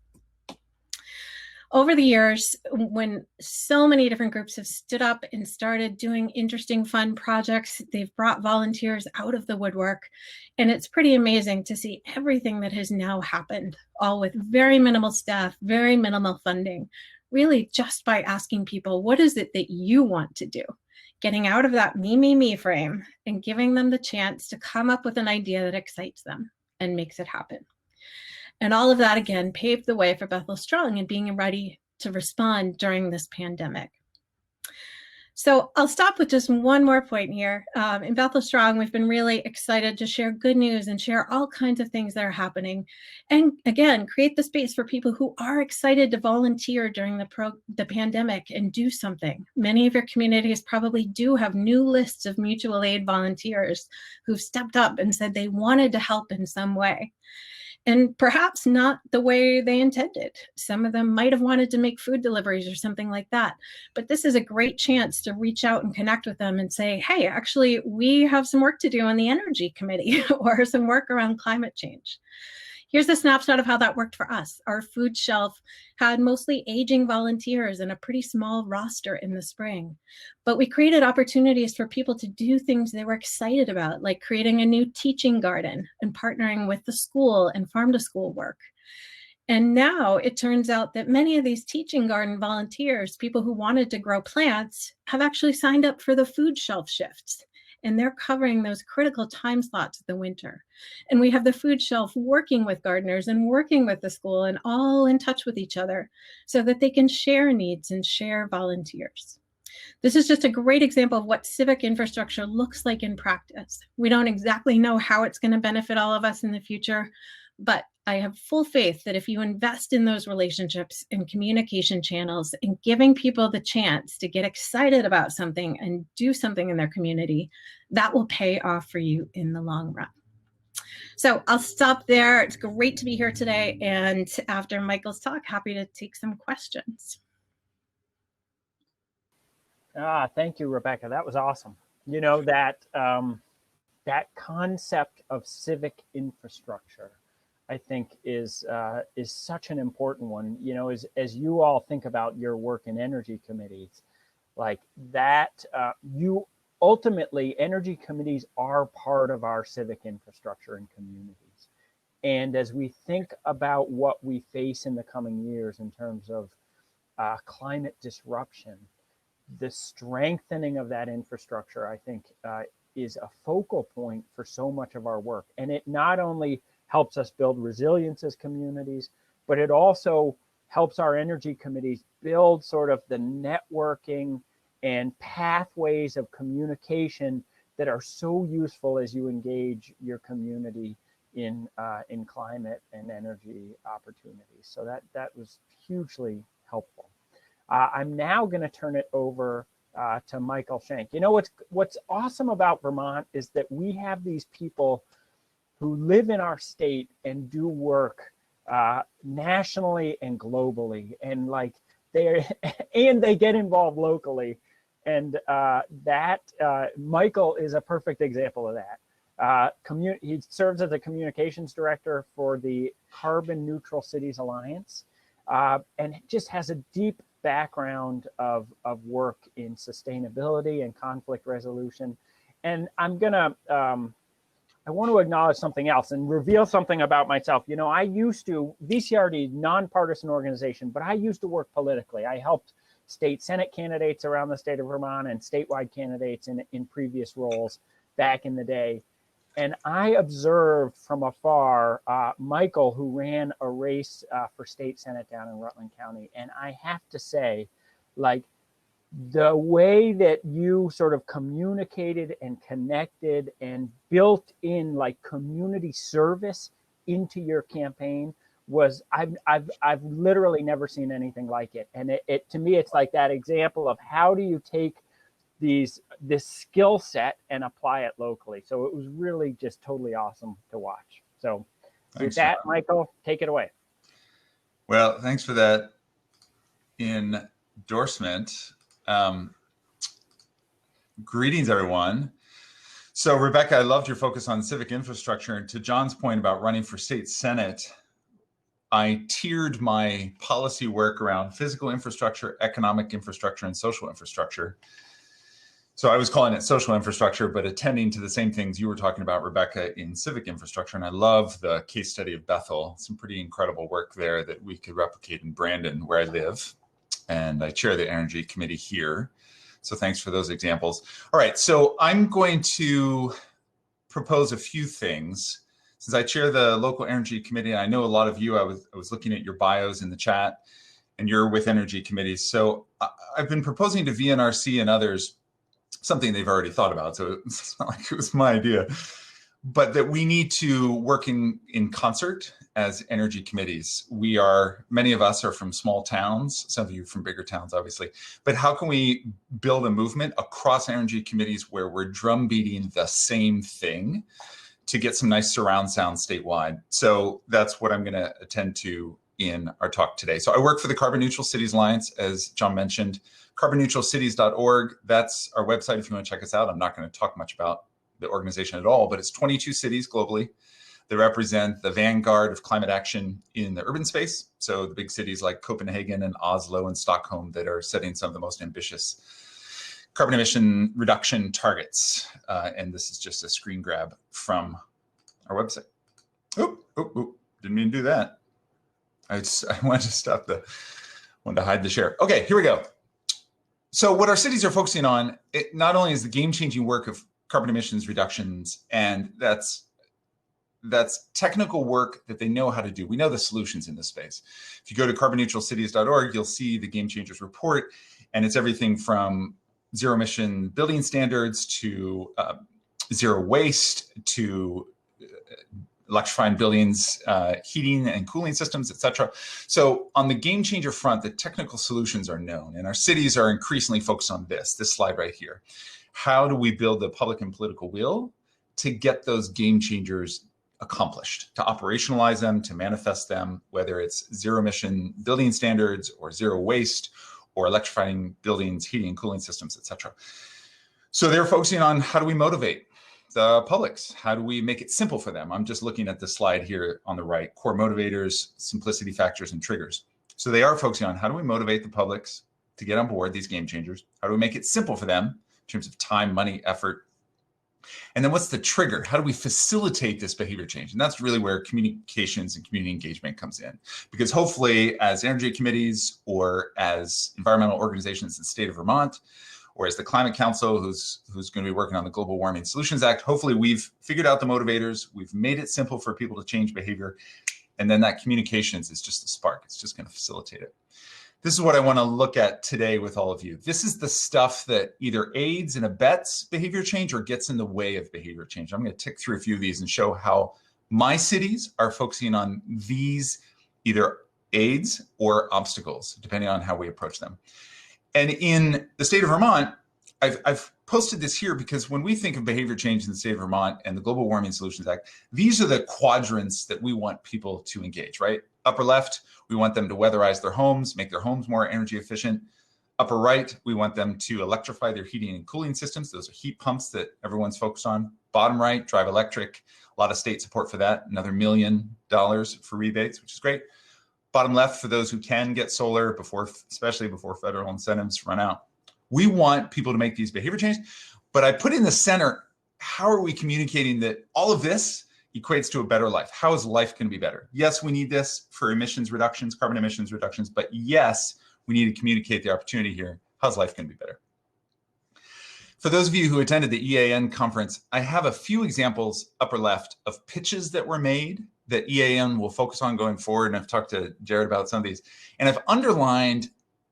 Over the years, when so many different groups have stood up and started doing interesting, fun projects, they've brought volunteers out of the woodwork. And it's pretty amazing to see everything that has now happened, all with very minimal staff, very minimal funding, really just by asking people, what is it that you want to do? Getting out of that me frame and giving them the chance to come up with an idea that excites them and makes it happen. And all of that, again, paved the way for Bethel Strong and being ready to respond during this pandemic. So I'll stop with just one more point here. In Bethel Strong, we've been really excited to share good news and share all kinds of things that are happening. And again, create the space for people who are excited to volunteer during the pandemic and do something. Many of your communities probably do have new lists of mutual aid volunteers who've stepped up and said they wanted to help in some way. And perhaps not the way they intended. Some of them might have wanted to make food deliveries or something like that. But this is a great chance to reach out and connect with them and say, hey, actually, we have some work to do on the energy committee or some work around climate change. Here's a snapshot of how that worked for us. Our food shelf had mostly aging volunteers and a pretty small roster in the spring. But we created opportunities for people to do things they were excited about, like creating a new teaching garden and partnering with the school and farm to school work. And now it turns out that many of these teaching garden volunteers, people who wanted to grow plants, have actually signed up for the food shelf shifts. And they're covering those critical time slots of the winter. And we have the food shelf working with gardeners and working with the school and all in touch with each other so that they can share needs and share volunteers. This is just a great example of what civic infrastructure looks like in practice. We don't exactly know how it's going to benefit all of us in the future, but I have full faith that if you invest in those relationships and communication channels and giving people the chance to get excited about something and do something in their community, that will pay off for you in the long run. So I'll stop there. It's great to be here today. And after Michael's talk, happy to take some questions. Thank you, Rebecca. That was awesome. You know, that concept of civic infrastructure, I think, is such an important one. You know, as you all think about your work in energy committees, like that, you ultimately, energy committees are part of our civic infrastructure in communities. And as we think about what we face in the coming years in terms of climate disruption, the strengthening of that infrastructure, I think, is a focal point for so much of our work. And it not only helps us build resilience as communities, but it also helps our energy committees build sort of the networking and pathways of communication that are so useful as you engage your community in climate and energy opportunities. So that was hugely helpful. I'm now going to turn it over to Michael Shank. You know, what's awesome about Vermont is that we have these people who live in our state and do work nationally and globally, and like they get involved locally, and Michael is a perfect example of that. He serves as a communications director for the Carbon Neutral Cities Alliance, and just has a deep background of work in sustainability and conflict resolution. And I want to acknowledge something else and reveal something about myself. You know, I used to, VCRD, nonpartisan organization, but I used to work politically. I helped state Senate candidates around the state of Vermont and statewide candidates in previous roles back in the day. And I observed from afar Michael, who ran a race for state Senate down in Rutland County. And I have to say, like, the way that you sort of communicated and connected and built in like community service into your campaign was, I've literally never seen anything like it. And it to me, it's like that example of how do you take this skill set and apply it locally. So it was really just totally awesome to watch. So with that, John. Michael, take it away. Well, thanks for that endorsement. Greetings, everyone. So, Rebecca, I loved your focus on civic infrastructure. And to John's point about running for state senate, I tiered my policy work around physical infrastructure, economic infrastructure, and social infrastructure. So I was calling it social infrastructure, but attending to the same things you were talking about, Rebecca, in civic infrastructure. And I love the case study of Bethel. Some pretty incredible work there that we could replicate in Brandon, where I live. And I chair the Energy Committee here. So thanks for those examples. All right, so I'm going to propose a few things. Since I chair the local energy committee, and I know a lot of you, I was looking at your bios in the chat, and you're with energy committees. So I've been proposing to VNRC and others something they've already thought about. So it's not like it was my idea, but that we need to work in concert as energy committees. Many of us are from small towns, some of you from bigger towns, obviously, but how can we build a movement across energy committees where we're drumbeating the same thing to get some nice surround sound statewide? So that's what I'm going to attend to in our talk today. So I work for the Carbon Neutral Cities Alliance, as John mentioned, carbonneutralcities.org. That's our website if you want to check us out. I'm not going to talk much about the organization at all, but it's 22 cities globally that represent the vanguard of climate action in the urban space. So the big cities like Copenhagen and Oslo and Stockholm that are setting some of the most ambitious carbon emission reduction targets. And this is just a screen grab from our website. Didn't mean to do that. I wanted to wanted to hide the share. Okay, here we go. So what our cities are focusing on, it not only is the game-changing work of carbon emissions reductions, and that's technical work that they know how to do. We know the solutions in this space. If you go to carbonneutralcities.org, you'll see the Game Changers report, and it's everything from zero emission building standards to zero waste to electrifying buildings, heating and cooling systems, et cetera. So on the game changer front, the technical solutions are known, and our cities are increasingly focused on this slide right here. How do we build the public and political will to get those game changers accomplished, to operationalize them, to manifest them, whether it's zero emission building standards or zero waste or electrifying buildings, heating and cooling systems, et cetera. So they're focusing on how do we motivate the publics? How do we make it simple for them? I'm just looking at this slide here on the right, core motivators, simplicity factors, and triggers. So they are focusing on how do we motivate the publics to get on board these game changers? How do we make it simple for them in terms of time, money, effort? And then what's the trigger? How do we facilitate this behavior change? And that's really where communications and community engagement comes in. Because hopefully as energy committees or as environmental organizations in the state of Vermont, or as the Climate Council, who's going to be working on the Global Warming Solutions Act, hopefully we've figured out the motivators, we've made it simple for people to change behavior, and then that communications is just a spark. It's just going to facilitate it. This is what I want to look at today with all of you. This is the stuff that either aids and abets behavior change or gets in the way of behavior change. I'm going to tick through a few of these and show how my cities are focusing on these either aids or obstacles, depending on how we approach them. And in the state of Vermont, I've posted this here because when we think of behavior change in the state of Vermont and the Global Warming Solutions Act, these are the quadrants that we want people to engage, right? Upper left, we want them to weatherize their homes, make their homes more energy efficient. Upper right, we want them to electrify their heating and cooling systems. Those are heat pumps that everyone's focused on. Bottom right, drive electric. A lot of state support for that. Another $1 million for rebates, which is great. Bottom left, for those who can get solar especially before federal incentives run out. We want people to make these behavior changes, but I put in the center, how are we communicating that all of this equates to a better life? How is life going to be better? Yes, we need this for emissions reductions, carbon emissions reductions, but yes, we need to communicate the opportunity here. How's life going to be better? For those of you who attended the EAN conference, I have a few examples upper left of pitches that were made that EAN will focus on going forward. And I've talked to Jared about some of these. And I've underlined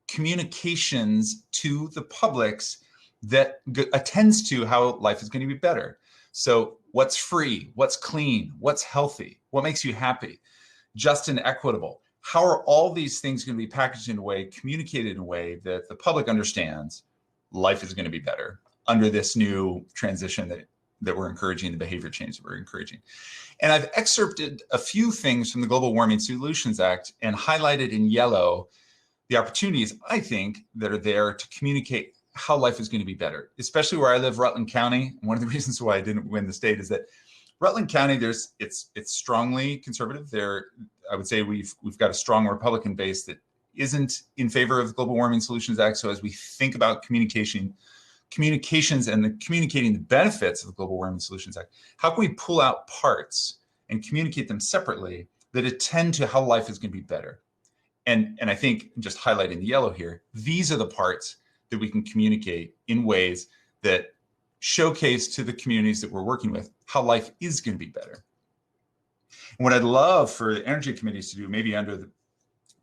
communications to the publics that attends to how life is going to be better. So what's free, what's clean, what's healthy, what makes you happy, just and equitable. How are all these things going to be packaged in a way, communicated in a way that the public understands life is going to be better under this new transition that we're encouraging, the behavior change that we're encouraging. And I've excerpted a few things from the Global Warming Solutions Act and highlighted in yellow the opportunities, I think, that are there to communicate how life is going to be better, especially where I live, Rutland County. One of the reasons why I didn't win the state is that Rutland County, it's strongly conservative. I would say we've got a strong Republican base that isn't in favor of the Global Warming Solutions Act. So as we think about communications and communicating the benefits of the Global Warming Solutions Act, how can we pull out parts and communicate them separately that attend to how life is going to be better? And I think, just highlighting the yellow here, these are the parts that we can communicate in ways that showcase to the communities that we're working with how life is going to be better. And what I'd love for the energy committees to do, maybe under the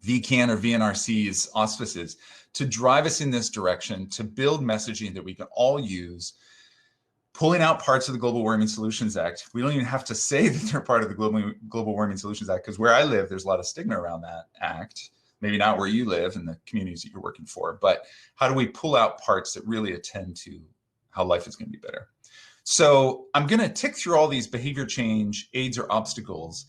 VECAN or VNRC's auspices, to drive us in this direction, to build messaging that we can all use, pulling out parts of the Global Warming Solutions Act. We don't even have to say that they're part of the Global Warming Solutions Act, because where I live, there's a lot of stigma around that act. Maybe not where you live and the communities that you're working for, but how do we pull out parts that really attend to how life is going to be better? So I'm going to tick through all these behavior change aids or obstacles.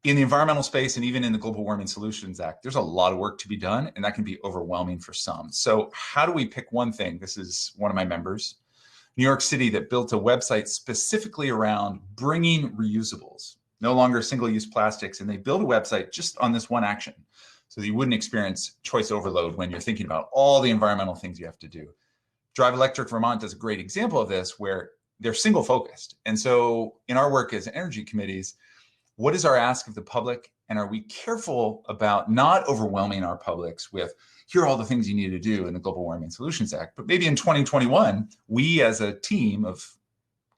In the environmental space and even in the Global Warming Solutions Act, there's a lot of work to be done, and that can be overwhelming for some. So how do we pick one thing? This is one of my members, New York City, that built a website specifically around bringing reusables, no longer single-use plastics, and they built a website just on this one action, so that you wouldn't experience choice overload when you're thinking about all the environmental things you have to do. Drive Electric Vermont does a great example of this, where they're single focused. And so in our work as energy committees, what is our ask of the public? And are we careful about not overwhelming our publics with, here are all the things you need to do in the Global Warming Solutions Act? But maybe in 2021, we as a team of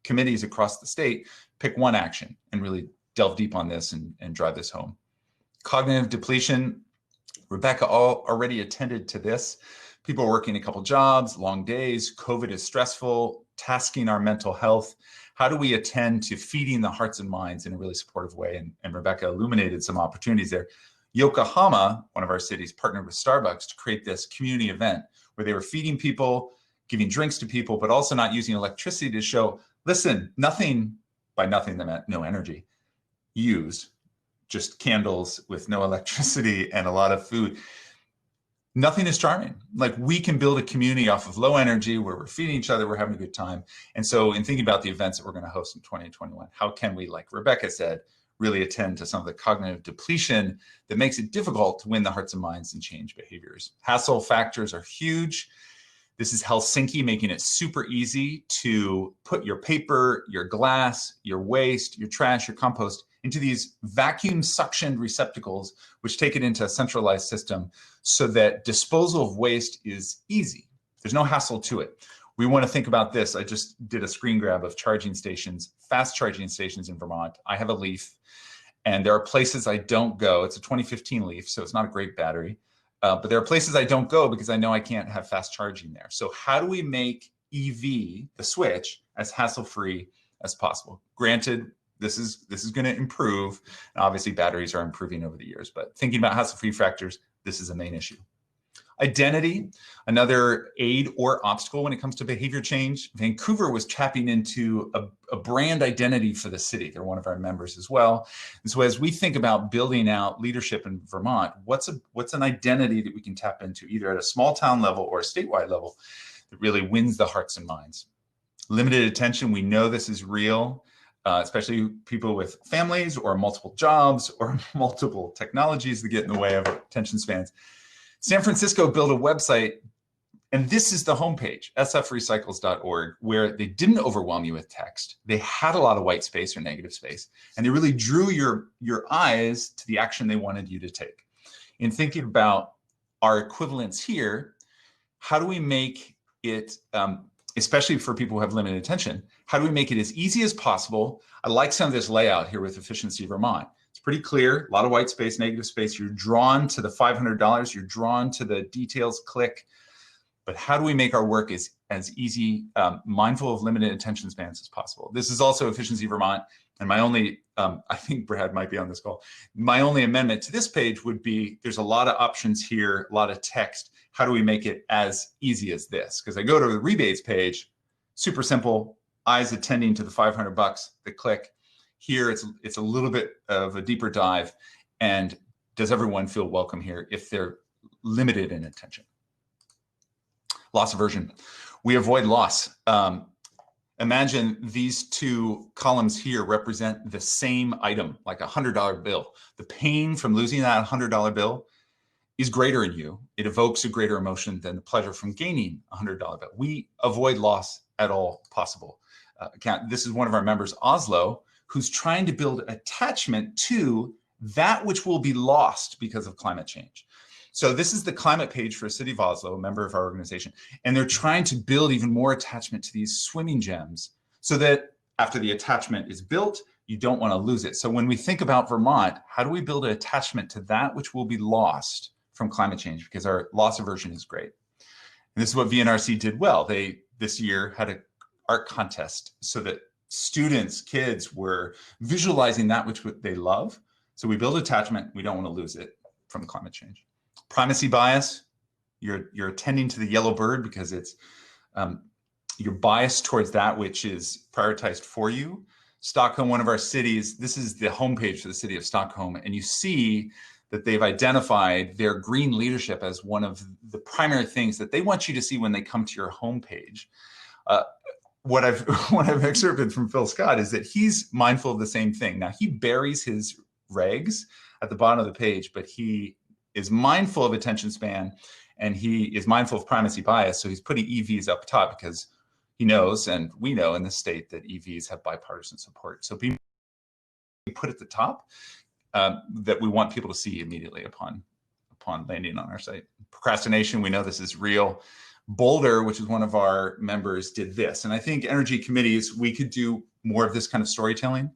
committees across the state pick one action and really delve deep on this and drive this home. Cognitive depletion, Rebecca already attended to this. People working a couple jobs, long days, COVID is stressful, tasking our mental health. How do we attend to feeding the hearts and minds in a really supportive way? And Rebecca illuminated some opportunities there. Yokohama, one of our cities, partnered with Starbucks to create this community event where they were feeding people, giving drinks to people, but also not using electricity to show, listen, nothing, by nothing they meant no energy used, just candles with no electricity and a lot of food. Nothing is charming. Like, we can build a community off of low energy where we're feeding each other, we're having a good time. And so in thinking about the events that we're going to host in 2021, how can we, like Rebecca said, really attend to some of the cognitive depletion that makes it difficult to win the hearts and minds and change behaviors? Hassle factors are huge. This is Helsinki making it super easy to put your paper, your glass, your waste, your trash, your compost into these vacuum suctioned receptacles, which take it into a centralized system so that disposal of waste is easy. There's no hassle to it. We want to think about this. I just did a screen grab of charging stations, fast charging stations in Vermont. I have a Leaf, and there are places I don't go. It's a 2015 Leaf, so it's not a great battery. But there are places I don't go because I know I can't have fast charging there. So how do we make EV, the switch, as hassle-free as possible? Granted, this is going to improve. And obviously, batteries are improving over the years. But thinking about hassle-free factors, this is a main issue. Identity, another aid or obstacle when it comes to behavior change. Vancouver was tapping into a brand identity for the city. They're one of our members as well. And so as we think about building out leadership in Vermont, what's an identity that we can tap into, either at a small town level or a statewide level, that really wins the hearts and minds? Limited attention, we know this is real. Especially people with families or multiple jobs or multiple technologies that get in the way of attention spans. San Francisco built a website, and this is the homepage, sfrecycles.org, where they didn't overwhelm you with text. They had a lot of white space or negative space, and they really drew your eyes to the action they wanted you to take. In thinking about our equivalents here, how do we make it, especially for people who have limited attention, how do we make it as easy as possible? I like some of this layout here with Efficiency Vermont. It's pretty clear, a lot of white space, negative space. You're drawn to the $500, you're drawn to the details click. but how do we make our work as easy, mindful of limited attention spans as possible? This is also Efficiency Vermont. And my only, I think Brad might be on this call. My only amendment to this page would be, there's a lot of options here, a lot of text. How do we make it as easy as this? Because I go to the rebates page, super simple, eyes attending to the $500, the click. Here, it's a little bit of a deeper dive. And does everyone feel welcome here if they're limited in attention? Loss aversion. We avoid loss. Imagine these two columns here represent the same item, like a $100 bill. The pain from losing that $100 bill is greater in you. It evokes a greater emotion than the pleasure from gaining a $100 bill. We avoid loss at all possible. This is one of our members, Oslo, who's trying to build attachment to that which will be lost because of climate change. So this is the climate page for the City of Oslo, a member of our organization. And they're trying to build even more attachment to these swimming gems so that after the attachment is built, you don't want to lose it. So when we think about Vermont, how do we build an attachment to that which will be lost from climate change? Because our loss aversion is great. And this is what VNRC did well. They, this year, had an art contest so that students, kids were visualizing that which they love. So we build attachment. We don't want to lose it from climate change. Primacy bias, you're attending to the yellow bird because it's you're biased towards that which is prioritized for you. Stockholm, one of our cities, this is the homepage for the city of Stockholm, and you see that they've identified their green leadership as one of the primary things that they want you to see when they come to your homepage. What I've excerpted from Phil Scott is that he's mindful of the same thing. Now, he buries his regs at the bottom of the page, but he is mindful of attention span, and he is mindful of primacy bias. So he's putting EVs up top because he knows, and we know in the state, that EVs have bipartisan support. So we put at the top that we want people to see immediately upon landing on our site. Procrastination, we know this is real. Boulder, which is one of our members, did this. And I think energy committees, we could do more of this kind of storytelling.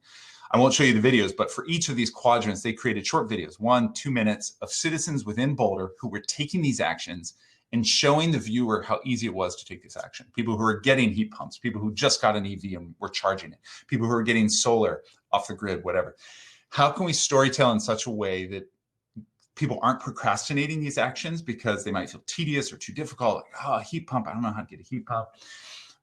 I won't show you the videos, but for each of these quadrants, they created short videos, 1-2 minutes, of citizens within Boulder who were taking these actions and showing the viewer how easy it was to take this action. People who are getting heat pumps, people who just got an EV and were charging it, people who are getting solar off the grid, whatever. How can we storytell in such a way that people aren't procrastinating these actions because they might feel tedious or too difficult? Like, oh, a heat pump, I don't know how to get a heat pump.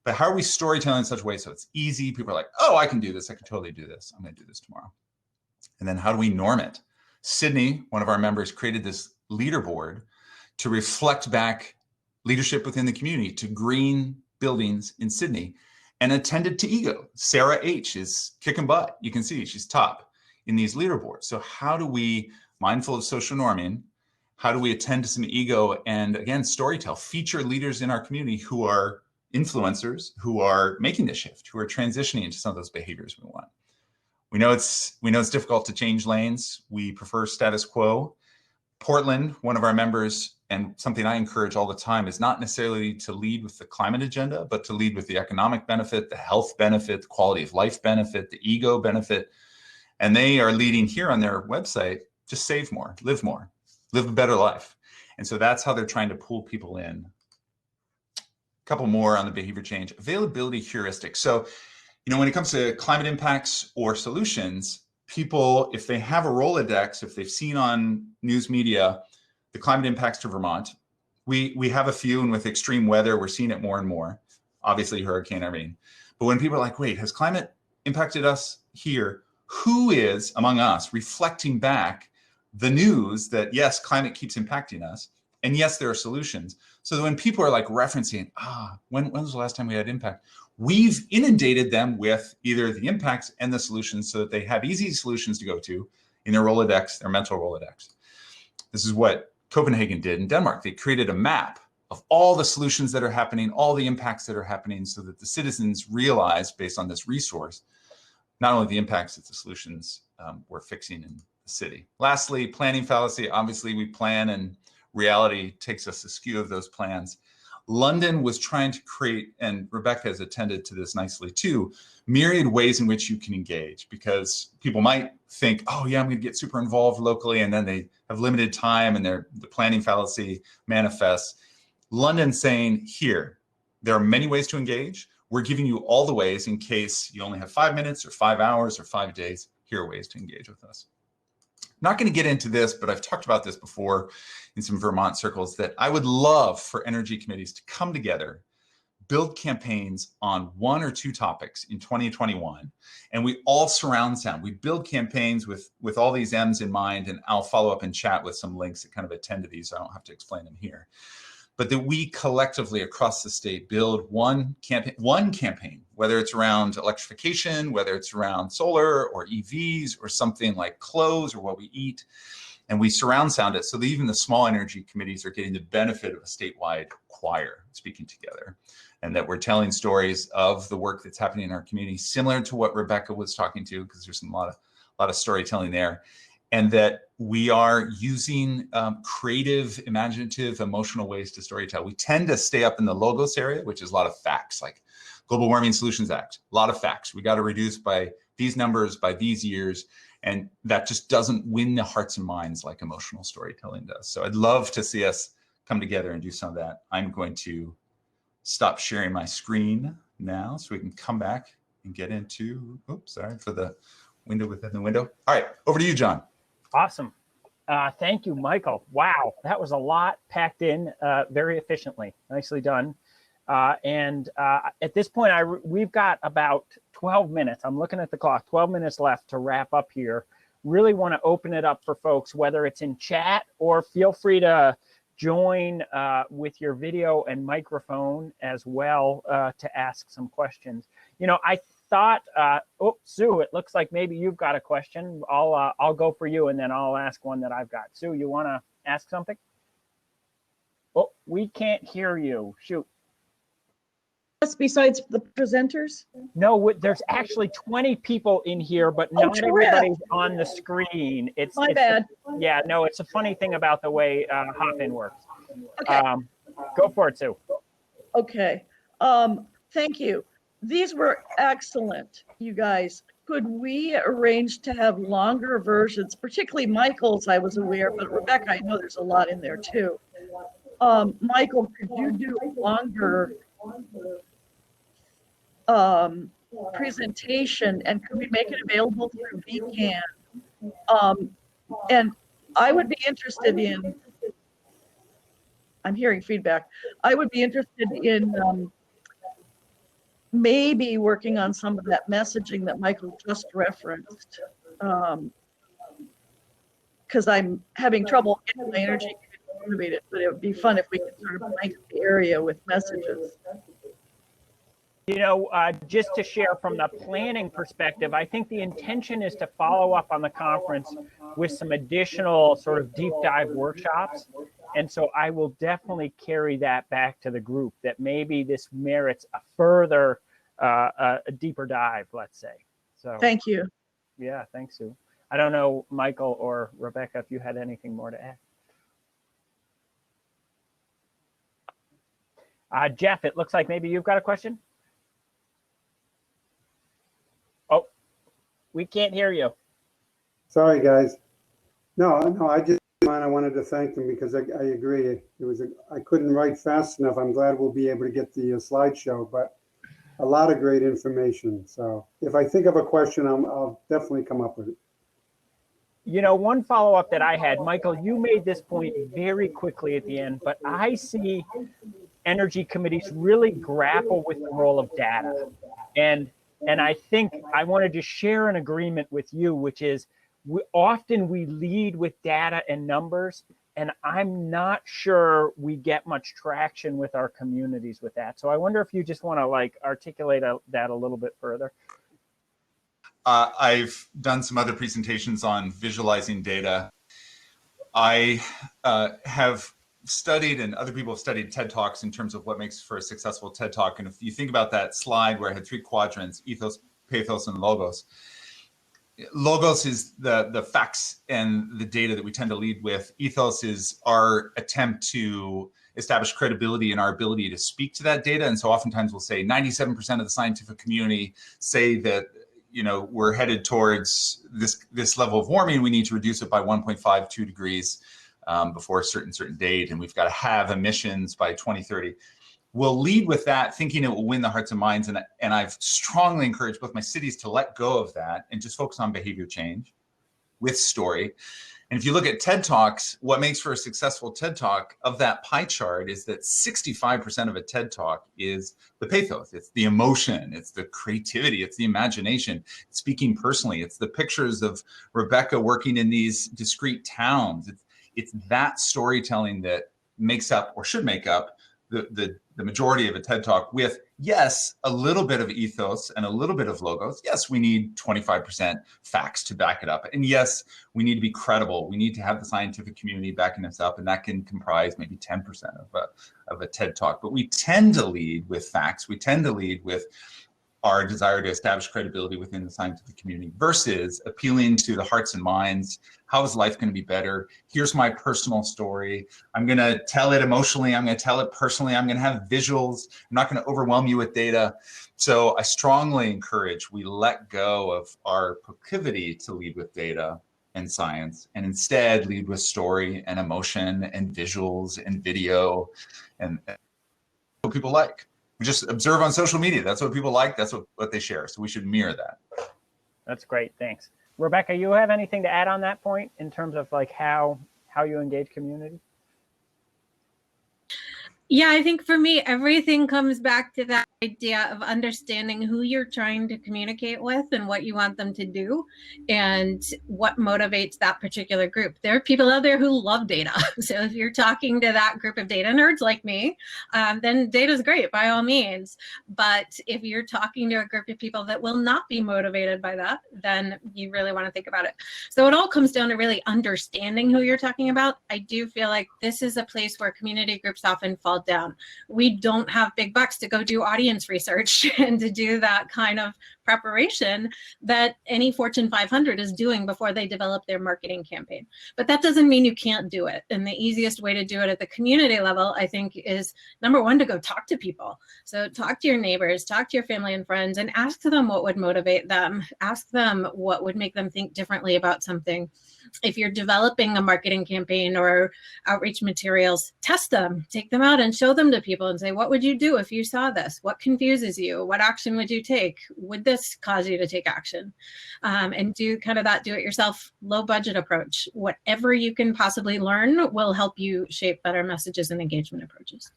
But how are we storytelling in such a way so it's easy? People are like, oh, I can do this. I can totally do this. I'm going to do this tomorrow. And then how do we norm it? Sydney, one of our members, created this leaderboard to reflect back leadership within the community to green buildings in Sydney, and attended to ego. Sarah H is kicking butt. You can see she's top in these leaderboards. So how do we, mindful of social norming, how do we attend to some ego and, again, storytell, feature leaders in our community who are influencers, who are making the shift, who are transitioning into some of those behaviors we want. We know it's difficult to change lanes. We prefer status quo. Portland, one of our members, and something I encourage all the time, is not necessarily to lead with the climate agenda, but to lead with the economic benefit, the health benefit, the quality of life benefit, the ego benefit. And they are leading here on their website, just save more, live a better life. And so that's how they're trying to pull people in. A couple more on the behavior change. Availability heuristic. So, when it comes to climate impacts or solutions, people, if they have a Rolodex, if they've seen on news media the climate impacts to Vermont, we have a few, and with extreme weather, we're seeing it more and more. Obviously, Hurricane Irene. But when people are like, wait, has climate impacted us here? Who is, among us, reflecting back the news that, yes, climate keeps impacting us, and yes, there are solutions. So that when people are like referencing, when was the last time we had impact? We've inundated them with either the impacts and the solutions so that they have easy solutions to go to in their Rolodex, their mental Rolodex. This is what Copenhagen did in Denmark. They created a map of all the solutions that are happening, all the impacts that are happening, so that the citizens realize, based on this resource, not only the impacts, but the solutions we're fixing in the city. Lastly, planning fallacy. Obviously, we plan and reality takes us askew of those plans. London was trying to create, and Rebecca has attended to this nicely too, myriad ways in which you can engage, because people might think, oh yeah, I'm going to get super involved locally, and then they have limited time and the planning fallacy manifests. London saying, here, there are many ways to engage. We're giving you all the ways in case you only have 5 minutes or 5 hours or 5 days. Here are ways to engage with us. Not going to get into this, but I've talked about this before in some Vermont circles, that I would love for energy committees to come together, build campaigns on 1 or 2 topics in 2021, and we all surround sound. We build campaigns with all these M's in mind, and I'll follow up in chat with some links that kind of attend to these, so I don't have to explain them here. But that we collectively across the state build one campaign, whether it's around electrification, whether it's around solar or EVs or something like clothes or what we eat, and we surround sound it so that even the small energy committees are getting the benefit of a statewide choir speaking together, and that we're telling stories of the work that's happening in our community, similar to what Rebecca was talking to, because there's a lot of storytelling there. And that we are using creative, imaginative, emotional ways to storytell. We tend to stay up in the logos area, which is a lot of facts, like Global Warming Solutions Act, a lot of facts. We got to reduce by these numbers, by these years, and that just doesn't win the hearts and minds like emotional storytelling does. So I'd love to see us come together and do some of that. I'm going to stop sharing my screen now so we can come back and get into, oops, sorry for the window within the window. All right, over to you, John. Awesome. Thank you, Michael. Wow, that was a lot packed in very efficiently. Nicely done. At this point, we've got about 12 minutes. I'm looking at the clock, 12 minutes left to wrap up here. Really want to open it up for folks, whether it's in chat or feel free to join with your video and microphone as well to ask some questions. You know, I thought, oh, Sue, it looks like maybe you've got a question. I'll go for you and then I'll ask one that I've got. Sue, you want to ask something? Oh, we can't hear you. Shoot. Besides the presenters? No, there's actually 20 people in here, but not everybody's on the screen. It's bad. Yeah, no, it's a funny thing about the way Hop-In works. Okay. Go for it, Sue. Okay. Thank you. These were excellent, you guys. Could we arrange to have longer versions, particularly Michael's, I was aware, but Rebecca, I know there's a lot in there too. Michael, could you do a longer presentation, and could we make it available through VECAN? And I would be interested in, I'm hearing feedback, I would be interested in maybe working on some of that messaging that Michael just referenced, because I'm having trouble getting my energy motivated, but it would be fun if we could sort of blanket the area with messages. You know, just to share from the planning perspective, I think the intention is to follow up on the conference with some additional sort of deep dive workshops. And so I will definitely carry that back to the group, that maybe this merits a further, a deeper dive, let's say. So thank you. Yeah, thanks, Sue. I don't know, Michael or Rebecca, if you had anything more to add. Jeff, it looks like maybe you've got a question. Oh, we can't hear you. Sorry, guys. No, I wanted to thank them because I agree. I couldn't write fast enough. I'm glad we'll be able to get the slideshow, but a lot of great information. So if I think of a question, I'll definitely come up with it. You know, one follow-up that I had, Michael, you made this point very quickly at the end, but I see energy committees really grapple with the role of data. And I think I wanted to share an agreement with you, which is often we lead with data and numbers, and I'm not sure we get much traction with our communities with that. So I wonder if you just want to like articulate that a little bit further. I've done some other presentations on visualizing data. I have studied, and other people have studied TED Talks in terms of what makes for a successful TED Talk. And if you think about that slide where I had 3 quadrants, ethos, pathos, and logos. Logos is the facts and the data that we tend to lead with. Ethos is our attempt to establish credibility in our ability to speak to that data. And so oftentimes we'll say 97% of the scientific community say that, you know, we're headed towards this level of warming. We need to reduce it by 1.52 degrees before a certain date, and we've got to have emissions by 2030. We'll lead with that, thinking it will win the hearts and minds. And I've strongly encouraged both my cities to let go of that and just focus on behavior change with story. And if you look at TED Talks, what makes for a successful TED Talk of that pie chart is that 65% of a TED Talk is the pathos. It's the emotion, it's the creativity, it's the imagination, it's speaking personally. It's the pictures of Rebecca working in these discrete towns. It's that storytelling that makes up, or should make up, the majority of a TED Talk with, yes, a little bit of ethos and a little bit of logos. Yes, we need 25% facts to back it up. And yes, we need to be credible. We need to have the scientific community backing us up, and that can comprise maybe 10% of a TED Talk. But we tend to lead with facts. We tend to lead with our desire to establish credibility within the scientific community versus appealing to the hearts and minds. How is life going to be better? Here's my personal story. I'm going to tell it emotionally. I'm going to tell it personally. I'm going to have visuals. I'm not going to overwhelm you with data. So I strongly encourage we let go of our proclivity to lead with data and science, and instead lead with story and emotion and visuals and video and what people like. We just observe on social media. That's what people like. That's what they share. So we should mirror that. That's great. Thanks. Rebecca, you have anything to add on that point in terms of like how you engage community? Yeah, I think for me, everything comes back to that idea of understanding who you're trying to communicate with and what you want them to do and what motivates that particular group. There are people out there who love data. So if you're talking to that group of data nerds like me, then data is great by all means. But if you're talking to a group of people that will not be motivated by that, then you really want to think about it. So it all comes down to really understanding who you're talking about. I do feel like this is a place where community groups often fall down. We don't have big bucks to go do audience research and to do that kind of preparation that any Fortune 500 is doing before they develop their marketing campaign. But that doesn't mean you can't do it. And the easiest way to do it at the community level, I think, is number one, to go talk to people. So talk to your neighbors, talk to your family and friends, and ask them what would motivate them. Ask them what would make them think differently about something. If you're developing a marketing campaign or outreach materials, test them, take them out and show them to people and say, what would you do if you saw this? What confuses you? What action would you take? Would this cause you to take action? And do kind of that do-it-yourself, low-budget approach. Whatever you can possibly learn will help you shape better messages and engagement approaches.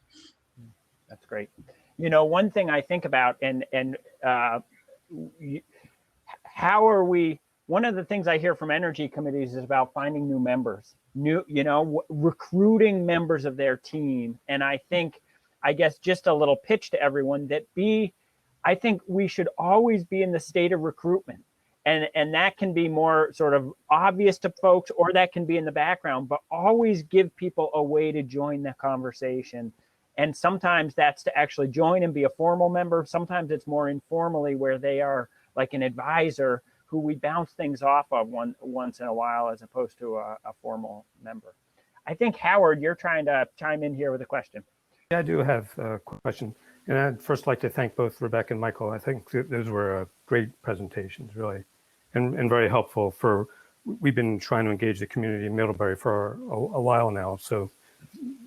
That's great. You know, one thing I think about, how are we? One of the things I hear from energy committees is about finding new members, recruiting members of their team. And I guess just a little pitch to everyone that I think we should always be in the state of recruitment. And that can be more sort of obvious to folks, or that can be in the background, but always give people a way to join the conversation. And sometimes that's to actually join and be a formal member. Sometimes it's more informally where they are like an advisor who we bounce things off of once in a while, as opposed to a formal member. I think, Howard, you're trying to chime in here with a question. Yeah, I do have a question. And I'd first like to thank both Rebecca and Michael. I think those were great presentations, really, and very helpful we've been trying to engage the community in Middlebury for a while now. So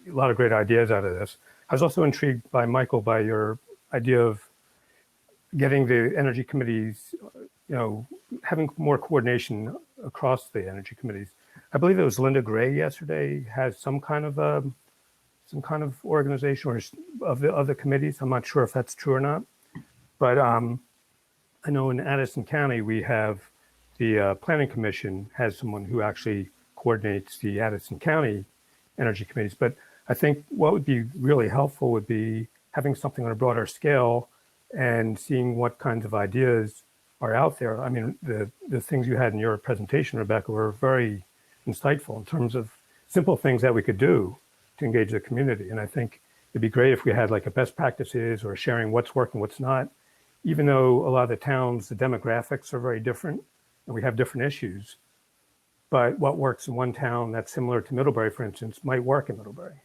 a lot of great ideas out of this. I was also intrigued by, Michael, by your idea of getting the energy committees, having more coordination across the energy committees. I believe it was Linda Gray yesterday has some kind of organization or of the committees. I'm not sure if that's true or not, but I know in Addison County we have the Planning Commission has someone who actually coordinates the Addison County energy committees. But I think what would be really helpful would be having something on a broader scale and seeing what kinds of ideas are out there. I mean, the things you had in your presentation, Rebecca, were very insightful in terms of simple things that we could do to engage the community. And I think it'd be great if we had like a best practices or sharing what's working, what's not, even though a lot of the towns, the demographics are very different and we have different issues. But what works in one town that's similar to Middlebury, for instance, might work in Middlebury.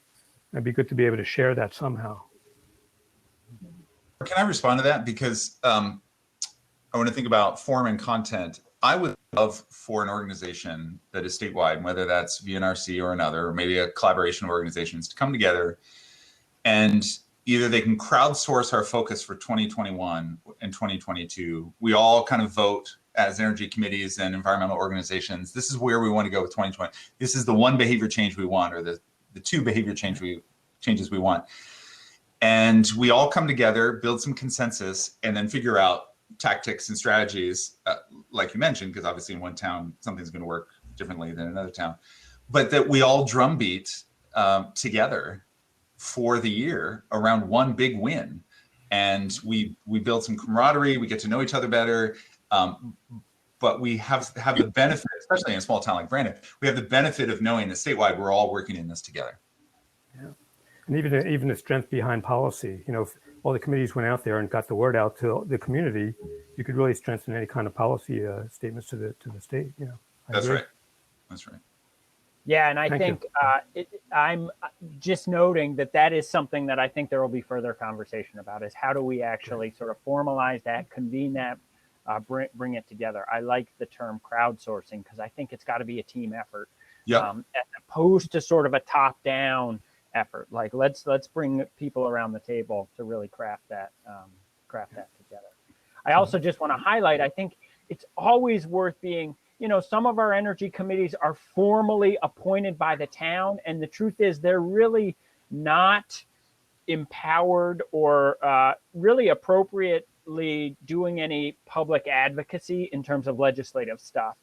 It'd be good to be able to share that somehow. Can I respond to that? Because I want to think about form and content. I would love for an organization that is statewide, whether that's VNRC or another, or maybe a collaboration of organizations, to come together, and either they can crowdsource our focus for 2021 and 2022. We all kind of vote as energy committees and environmental organizations. This is where we want to go with 2020. This is the one behavior change we want, or the two behavior changes we want. And we all come together, build some consensus, and then figure out tactics and strategies, like you mentioned, because obviously in one town, something's going to work differently than another town, but that we all drumbeat together for the year around one big win. And we build some camaraderie, we get to know each other better, but we have the benefit, especially in a small town like Brandon, we have the benefit of knowing that statewide, we're all working in this together. Yeah. And even the strength behind policy, you know, if all the committees went out there and got the word out to the community, you could really strengthen any kind of policy statements to the state. You know, That's right. That's right. Yeah, and I think I'm just noting that is something that I think there will be further conversation about, is how do we actually sort of formalize that, convene that, bring it together. I like the term crowdsourcing because I think it's got to be a team effort, as opposed to sort of a top-down effort. Like let's bring people around the table to really craft that together. I also just want to highlight, I think it's always worth being, you know, some of our energy committees are formally appointed by the town, and the truth is they're really not empowered or really appropriately doing any public advocacy in terms of legislative stuff.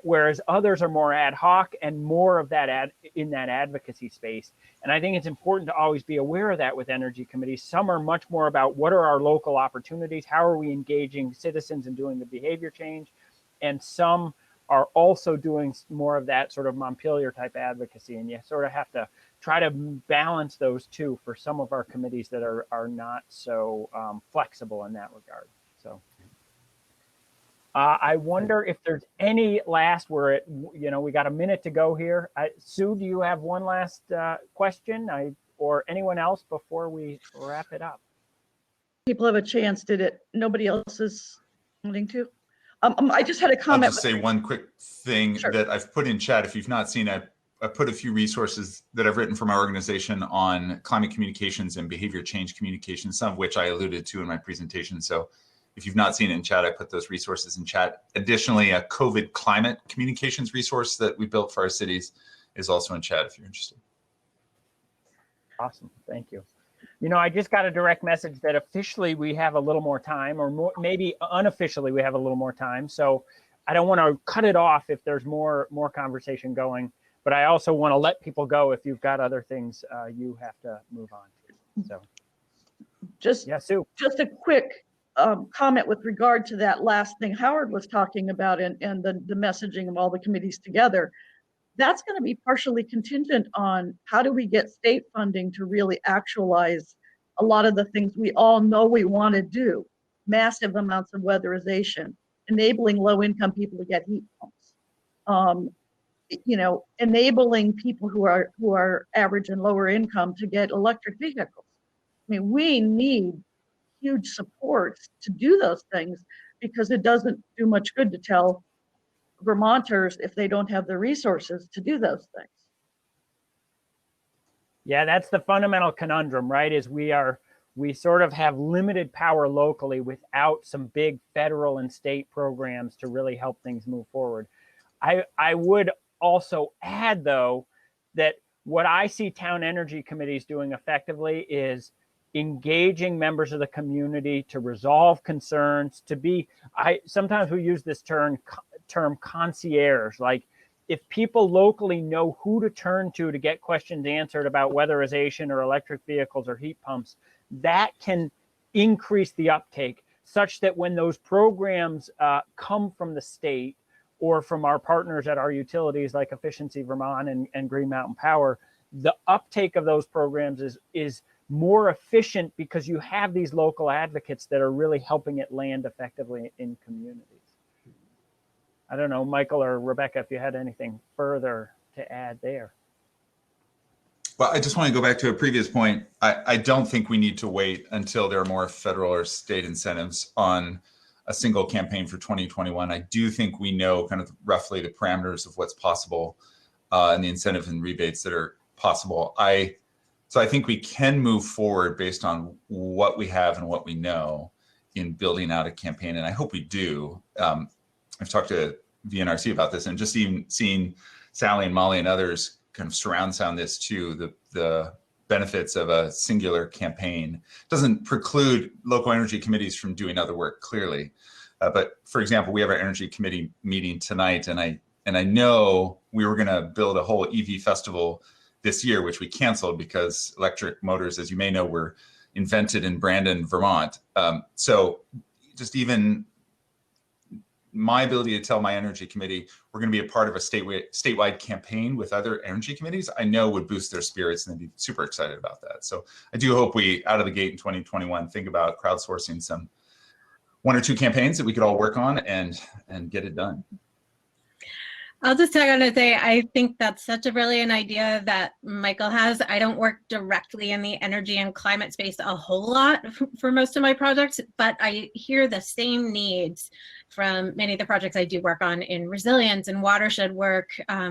Whereas others are more ad hoc and more of that in that advocacy space. And I think it's important to always be aware of that with energy committees. Some are much more about what are our local opportunities, how are we engaging citizens and doing the behavior change, and some are also doing more of that sort of Montpelier type advocacy. And you sort of have to try to balance those two for some of our committees that are not so flexible in that regard. So. I wonder if there's any last, we got a minute to go here. Sue, do you have one last question or anyone else before we wrap it up? People have a chance, nobody else is wanting to? I just had a comment. I'll just say one quick thing that I've put in chat. If you've not seen it, I put a few resources that I've written for my organization on climate communications and behavior change communications, some of which I alluded to in my presentation. So if you've not seen it in chat, I put those resources in chat. Additionally, a COVID climate communications resource that we built for our cities is also in chat if you're interested. Awesome, thank you. You know, I just got a direct message that officially we have a little more time, or maybe unofficially we have a little more time. So I don't want to cut it off if there's more conversation going, but I also want to let people go if you've got other things you have to move on to. So Sue. Just a quick comment with regard to that last thing Howard was talking about and the messaging of all the committees together. That's going to be partially contingent on how do we get state funding to really actualize a lot of the things we all know we want to do. Massive amounts of weatherization, enabling low-income people to get heat pumps, enabling people who are average and lower income to get electric vehicles. I mean, we need huge support to do those things, because it doesn't do much good to tell Vermonters if they don't have the resources to do those things. Yeah, that's the fundamental conundrum, right? Is we sort of have limited power locally without some big federal and state programs to really help things move forward. I would also add, though, that what I see town energy committees doing effectively is engaging members of the community to resolve concerns, sometimes we use this term concierge. Like, if people locally know who to turn to get questions answered about weatherization or electric vehicles or heat pumps, that can increase the uptake, such that when those programs come from the state or from our partners at our utilities like Efficiency Vermont and Green Mountain Power, the uptake of those programs is more efficient, because you have these local advocates that are really helping it land effectively in communities. I don't know, Michael or Rebecca, if you had anything further to add there. Well, I just want to go back to a previous point. I don't think we need to wait until there are more federal or state incentives on a single campaign for 2021. I do think we know kind of roughly the parameters of what's possible and the incentive and rebates that are possible. So I think we can move forward based on what we have and what we know in building out a campaign, and I hope we do. I've talked to VNRC about this, and just even seeing Sally and Molly and others kind of surround sound this too, the benefits of a singular campaign doesn't preclude local energy committees from doing other work, clearly. But for example, we have our energy committee meeting tonight, and I know we were going to build a whole EV festival this year, which we canceled because electric motors, as you may know, were invented in Brandon, Vermont. So just even my ability to tell my energy committee we're going to be a part of a statewide campaign with other energy committees, I know would boost their spirits, and they'd be super excited about that. So I do hope we, out of the gate in 2021, think about crowdsourcing some 1 or 2 campaigns that we could all work on and get it done. I'll just tag on to say, I think that's such a brilliant idea that Michael has. I don't work directly in the energy and climate space a whole lot for most of my projects, but I hear the same needs from many of the projects I do work on in resilience and watershed work,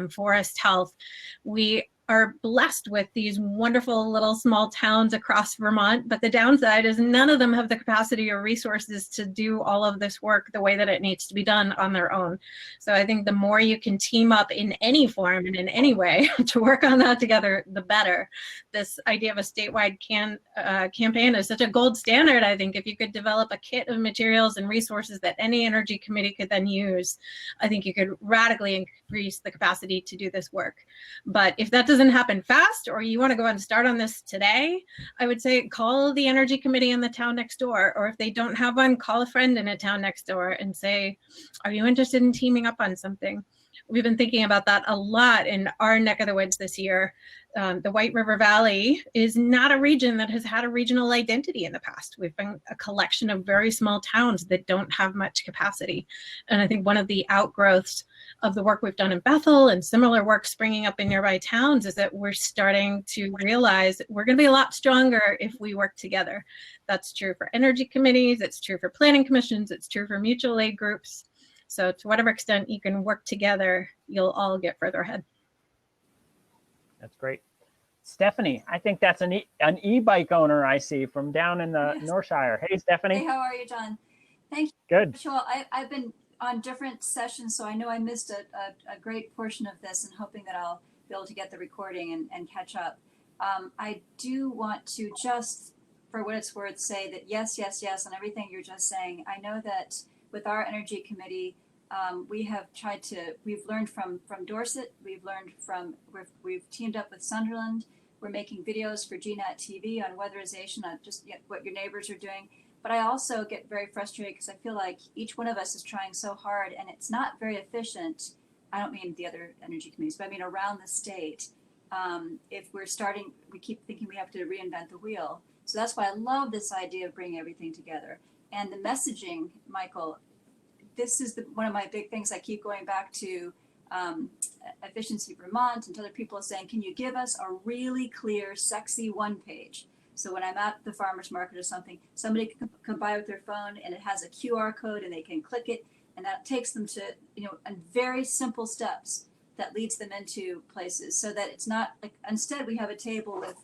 forest health. We are blessed with these wonderful little small towns across Vermont, but the downside is none of them have the capacity or resources to do all of this work the way that it needs to be done on their own. So I think the more you can team up in any form and in any way to work on that together, the better. This idea of a statewide campaign is such a gold standard. I think if you could develop a kit of materials and resources that any energy committee could then use, I think you could radically increase the capacity to do this work. But if that doesn't happen fast, or you want to go and start on this today, I would say call the energy committee in the town next door, or if they don't have one, call a friend in a town next door and say, are you interested in teaming up on something? We've been thinking about that a lot in our neck of the woods this year. The White River Valley is not a region that has had a regional identity in the past. We've been a collection of very small towns that don't have much capacity. And I think one of the outgrowths of the work we've done in Bethel and similar work springing up in nearby towns is that we're starting to realize we're going to be a lot stronger if we work together. That's true for energy committees, it's true for planning commissions, it's true for mutual aid groups. So to whatever extent you can work together, you'll all get further ahead. That's great. Stephanie, I think that's an e-bike owner I see from down in the Northshire. Hey, Stephanie. Hey, how are you, John? Thank you. Good. Well, I've been on different sessions, so I know I missed a great portion of this, and hoping that I'll be able to get the recording and catch up. I do want to just, for what it's worth, say that yes, yes, yes on everything you're just saying. I know that with our energy committee, we've learned from Dorset, we've teamed up with Sunderland. We're making videos for GNAT TV on weatherization, on just what your neighbors are doing. But I also get very frustrated because I feel like each one of us is trying so hard and it's not very efficient. I don't mean the other energy committees, but I mean around the state. If we keep thinking we have to reinvent the wheel. So that's why I love this idea of bringing everything together. And the messaging, Michael, this is one of my big things I keep going back to. Efficiency Vermont and other people are saying, can you give us a really clear, sexy one page? So when I'm at the farmer's market or something, somebody can come by with their phone and it has a QR code and they can click it, and that takes them to, very simple steps that leads them into places, so that it's not like, instead we have a table with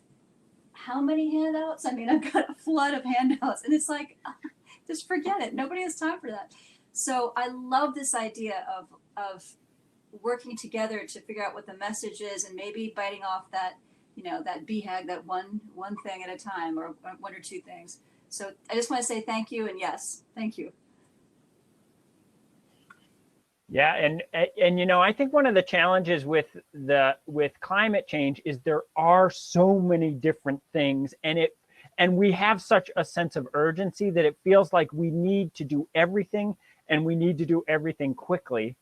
how many handouts? I mean, I've got a flood of handouts and it's like, just forget it. Nobody has time for that. So I love this idea of working together to figure out what the message is, and maybe biting off that, that BHAG, that one thing at a time, or 1 or 2 things. So I just want to say thank you, and yes, thank you. Yeah, and I think one of the challenges with climate change is there are so many different things, and we have such a sense of urgency that it feels like we need to do everything, and we need to do everything quickly.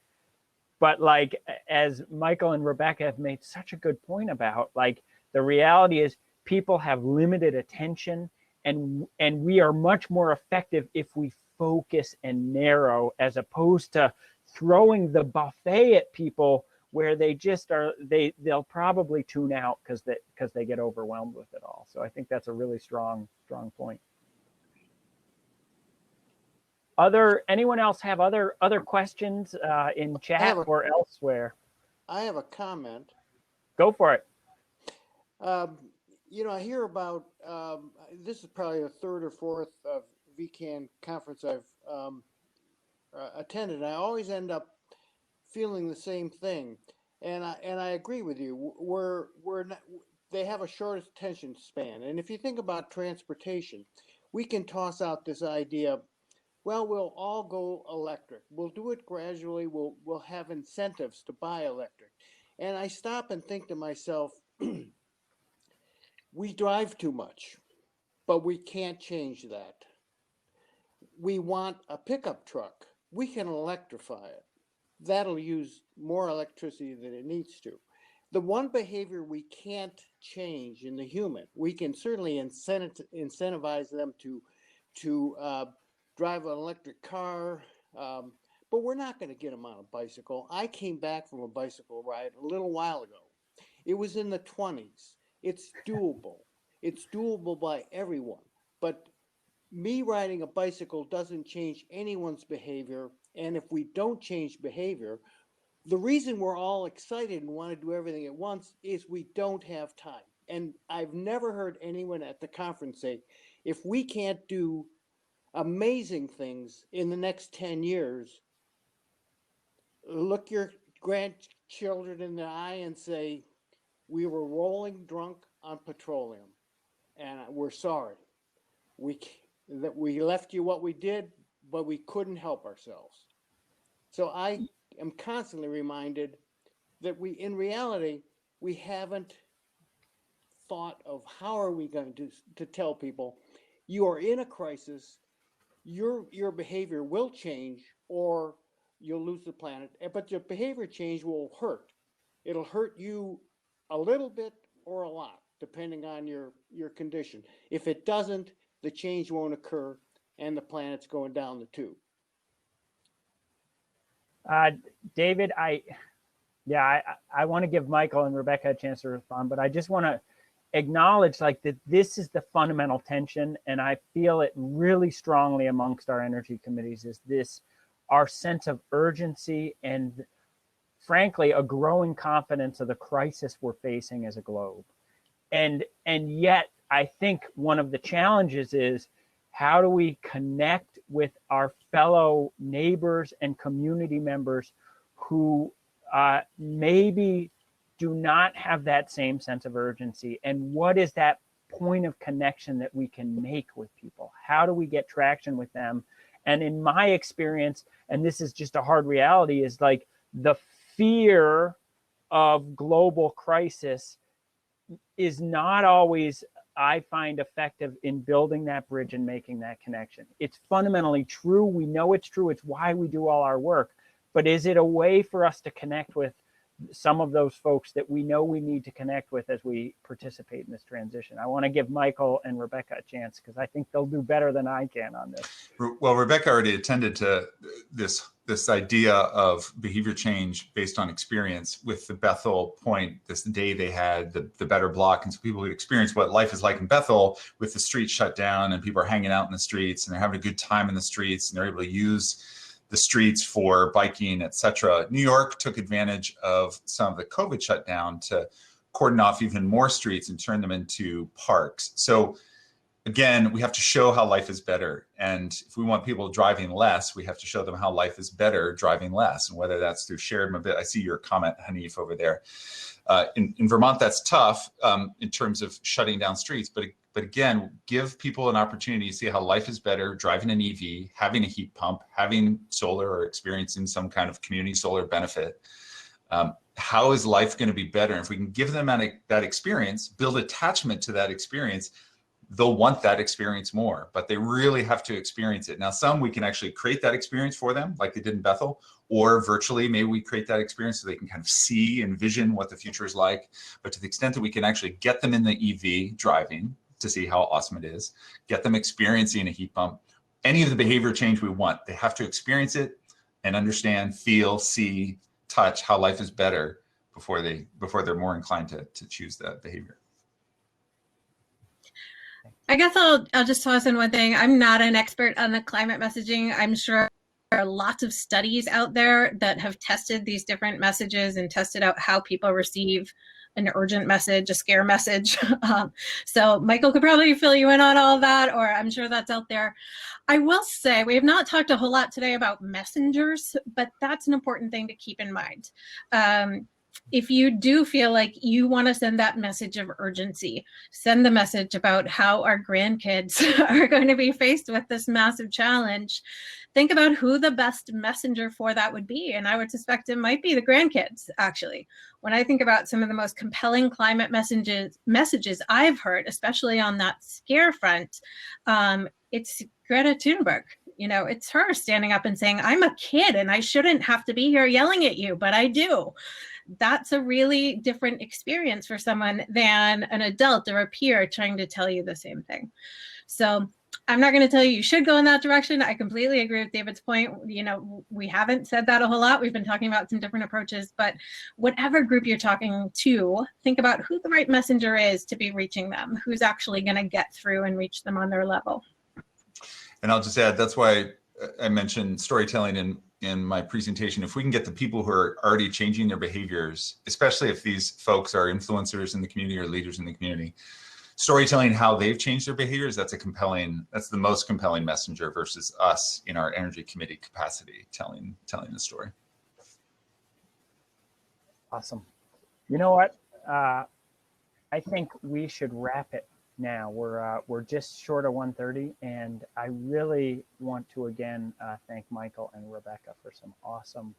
But like, as Michael and Rebecca have made such a good point about, like, the reality is people have limited attention, and we are much more effective if we focus and narrow, as opposed to throwing the buffet at people where they just they'll probably tune out because they get overwhelmed with it all. So I think that's a really strong point. Anyone else have other questions in chat or elsewhere? I have a comment. Go for it. You know, I hear about, this is probably the third or fourth VECAN conference I've attended. I always end up feeling the same thing. And I agree with you. They have a short attention span. And if you think about transportation, we can toss out this idea, well, we'll all go electric. We'll do it gradually. We'll have incentives to buy electric. And I stop and think to myself, we drive too much, but we can't change that. We want a pickup truck. We can electrify it. That'll use more electricity than it needs to. The one behavior we can't change in the human, we can certainly incentivize them to drive an electric car, but we're not going to get them on a bicycle. I came back from a bicycle ride a little while ago. It was in the 20s. It's doable. It's doable by everyone. But me riding a bicycle doesn't change anyone's behavior. And if we don't change behavior, the reason we're all excited and want to do everything at once is we don't have time. And I've never heard anyone at the conference say, if we can't do amazing things in the next 10 years, look your grandchildren in the eye and say, we were rolling drunk on petroleum and we're sorry. That we left you what we did, but we couldn't help ourselves. So I am constantly reminded that in reality, we haven't thought of how are we going to tell people, you are in a crisis, your behavior will change or you'll lose the planet, but your behavior change will hurt. It'll hurt you a little bit or a lot, depending on your condition. If it doesn't, the change won't occur and the planet's going down the tube. David, I want to give Michael and Rebecca a chance to respond, but I just want to acknowledge like that this is the fundamental tension, and I feel it really strongly amongst our energy committees, is this, our sense of urgency and frankly a growing confidence of the crisis we're facing as a globe. And yet I think one of the challenges is, how do we connect with our fellow neighbors and community members who maybe do not have that same sense of urgency? And what is that point of connection that we can make with people? How do we get traction with them? And in my experience, and this is just a hard reality, is like the fear of global crisis is not always, I find, effective in building that bridge and making that connection. It's fundamentally true. We know it's true. It's why we do all our work. But is it a way for us to connect with some of those folks that we know we need to connect with as we participate in this transition? I want to give Michael and Rebecca a chance because I think they'll do better than I can on this. Well, Rebecca already attended to this idea of behavior change based on experience with the Bethel point. This day they had the better block, and so people could experience what life is like in Bethel with the streets shut down and people are hanging out in the streets and they're having a good time in the streets and they're able to use the streets for biking, etc. New York took advantage of some of the COVID shutdown to cordon off even more streets and turn them into parks. So again, we have to show how life is better. And if we want people driving less, we have to show them how life is better driving less. And whether that's through shared mobility, I see your comment, Hanif, over there. In Vermont, that's tough in terms of shutting down streets. But again, give people an opportunity to see how life is better driving an EV, having a heat pump, having solar, or experiencing some kind of community solar benefit. How is life going to be better? And if we can give them that experience, build attachment to that experience, they'll want that experience more, but they really have to experience it. Now, some we can actually create that experience for them like they did in Bethel, or virtually, maybe we create that experience so they can kind of see and envision what the future is like. But to the extent that we can actually get them in the EV driving to see how awesome it is, get them experiencing a heat pump, any of the behavior change we want, they have to experience it and understand, feel, see, touch how life is better before they're more inclined to choose that behavior. I guess I'll just toss in one thing. I'm not an expert on the climate messaging. I'm sure there are lots of studies out there that have tested these different messages and tested out how people receive an urgent message, a scare message. So Michael could probably fill you in on all of that, or I'm sure that's out there. I will say we have not talked a whole lot today about messengers, but that's an important thing to keep in mind. If you do feel like you want to send that message of urgency, send the message about how our grandkids are going to be faced with this massive challenge. Think about who the best messenger for that would be. And I would suspect it might be the grandkids, actually. When I think about some of the most compelling climate messages I've heard, especially on that scare front, it's Greta Thunberg. You know, it's her standing up and saying, I'm a kid and I shouldn't have to be here yelling at you, but I do. That's a really different experience for someone than an adult or a peer trying to tell you the same thing. So I'm not going to tell you should go in that direction. I completely agree with David's point. You know, we haven't said that a whole lot. We've been talking about some different approaches, but whatever group you're talking to, think about who the right messenger is to be reaching them, who's actually going to get through and reach them on their level. And I'll just add, that's why I mentioned storytelling in my presentation. If we can get the people who are already changing their behaviors, especially if these folks are influencers in the community or leaders in the community, storytelling how they've changed their behaviors, that's the most compelling messenger versus us in our energy committee capacity telling the story. Awesome. You know what? I think we should wrap it now. We're just short of 1:30, and I really want to again thank Michael and Rebecca for some awesome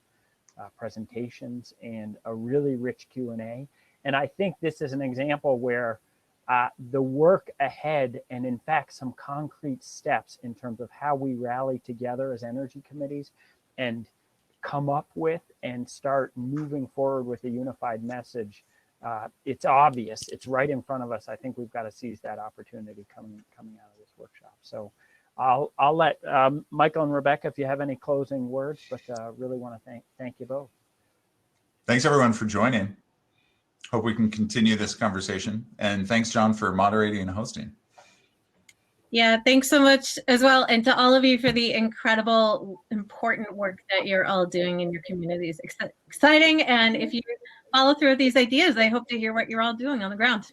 presentations and a really rich Q&A. And I think this is an example where the work ahead, and in fact some concrete steps in terms of how we rally together as energy committees and come up with and start moving forward with a unified message. It's obvious, it's right in front of us. I think we've got to seize that opportunity coming out of this workshop. So I'll let Michael and Rebecca, if you have any closing words, but really want to thank you both. Thanks everyone for joining. Hope we can continue this conversation. And thanks, John, for moderating and hosting. Yeah, thanks so much as well. And to all of you for the incredible, important work that you're all doing in your communities. Exciting. And if you follow through with these ideas, I hope to hear what you're all doing on the ground.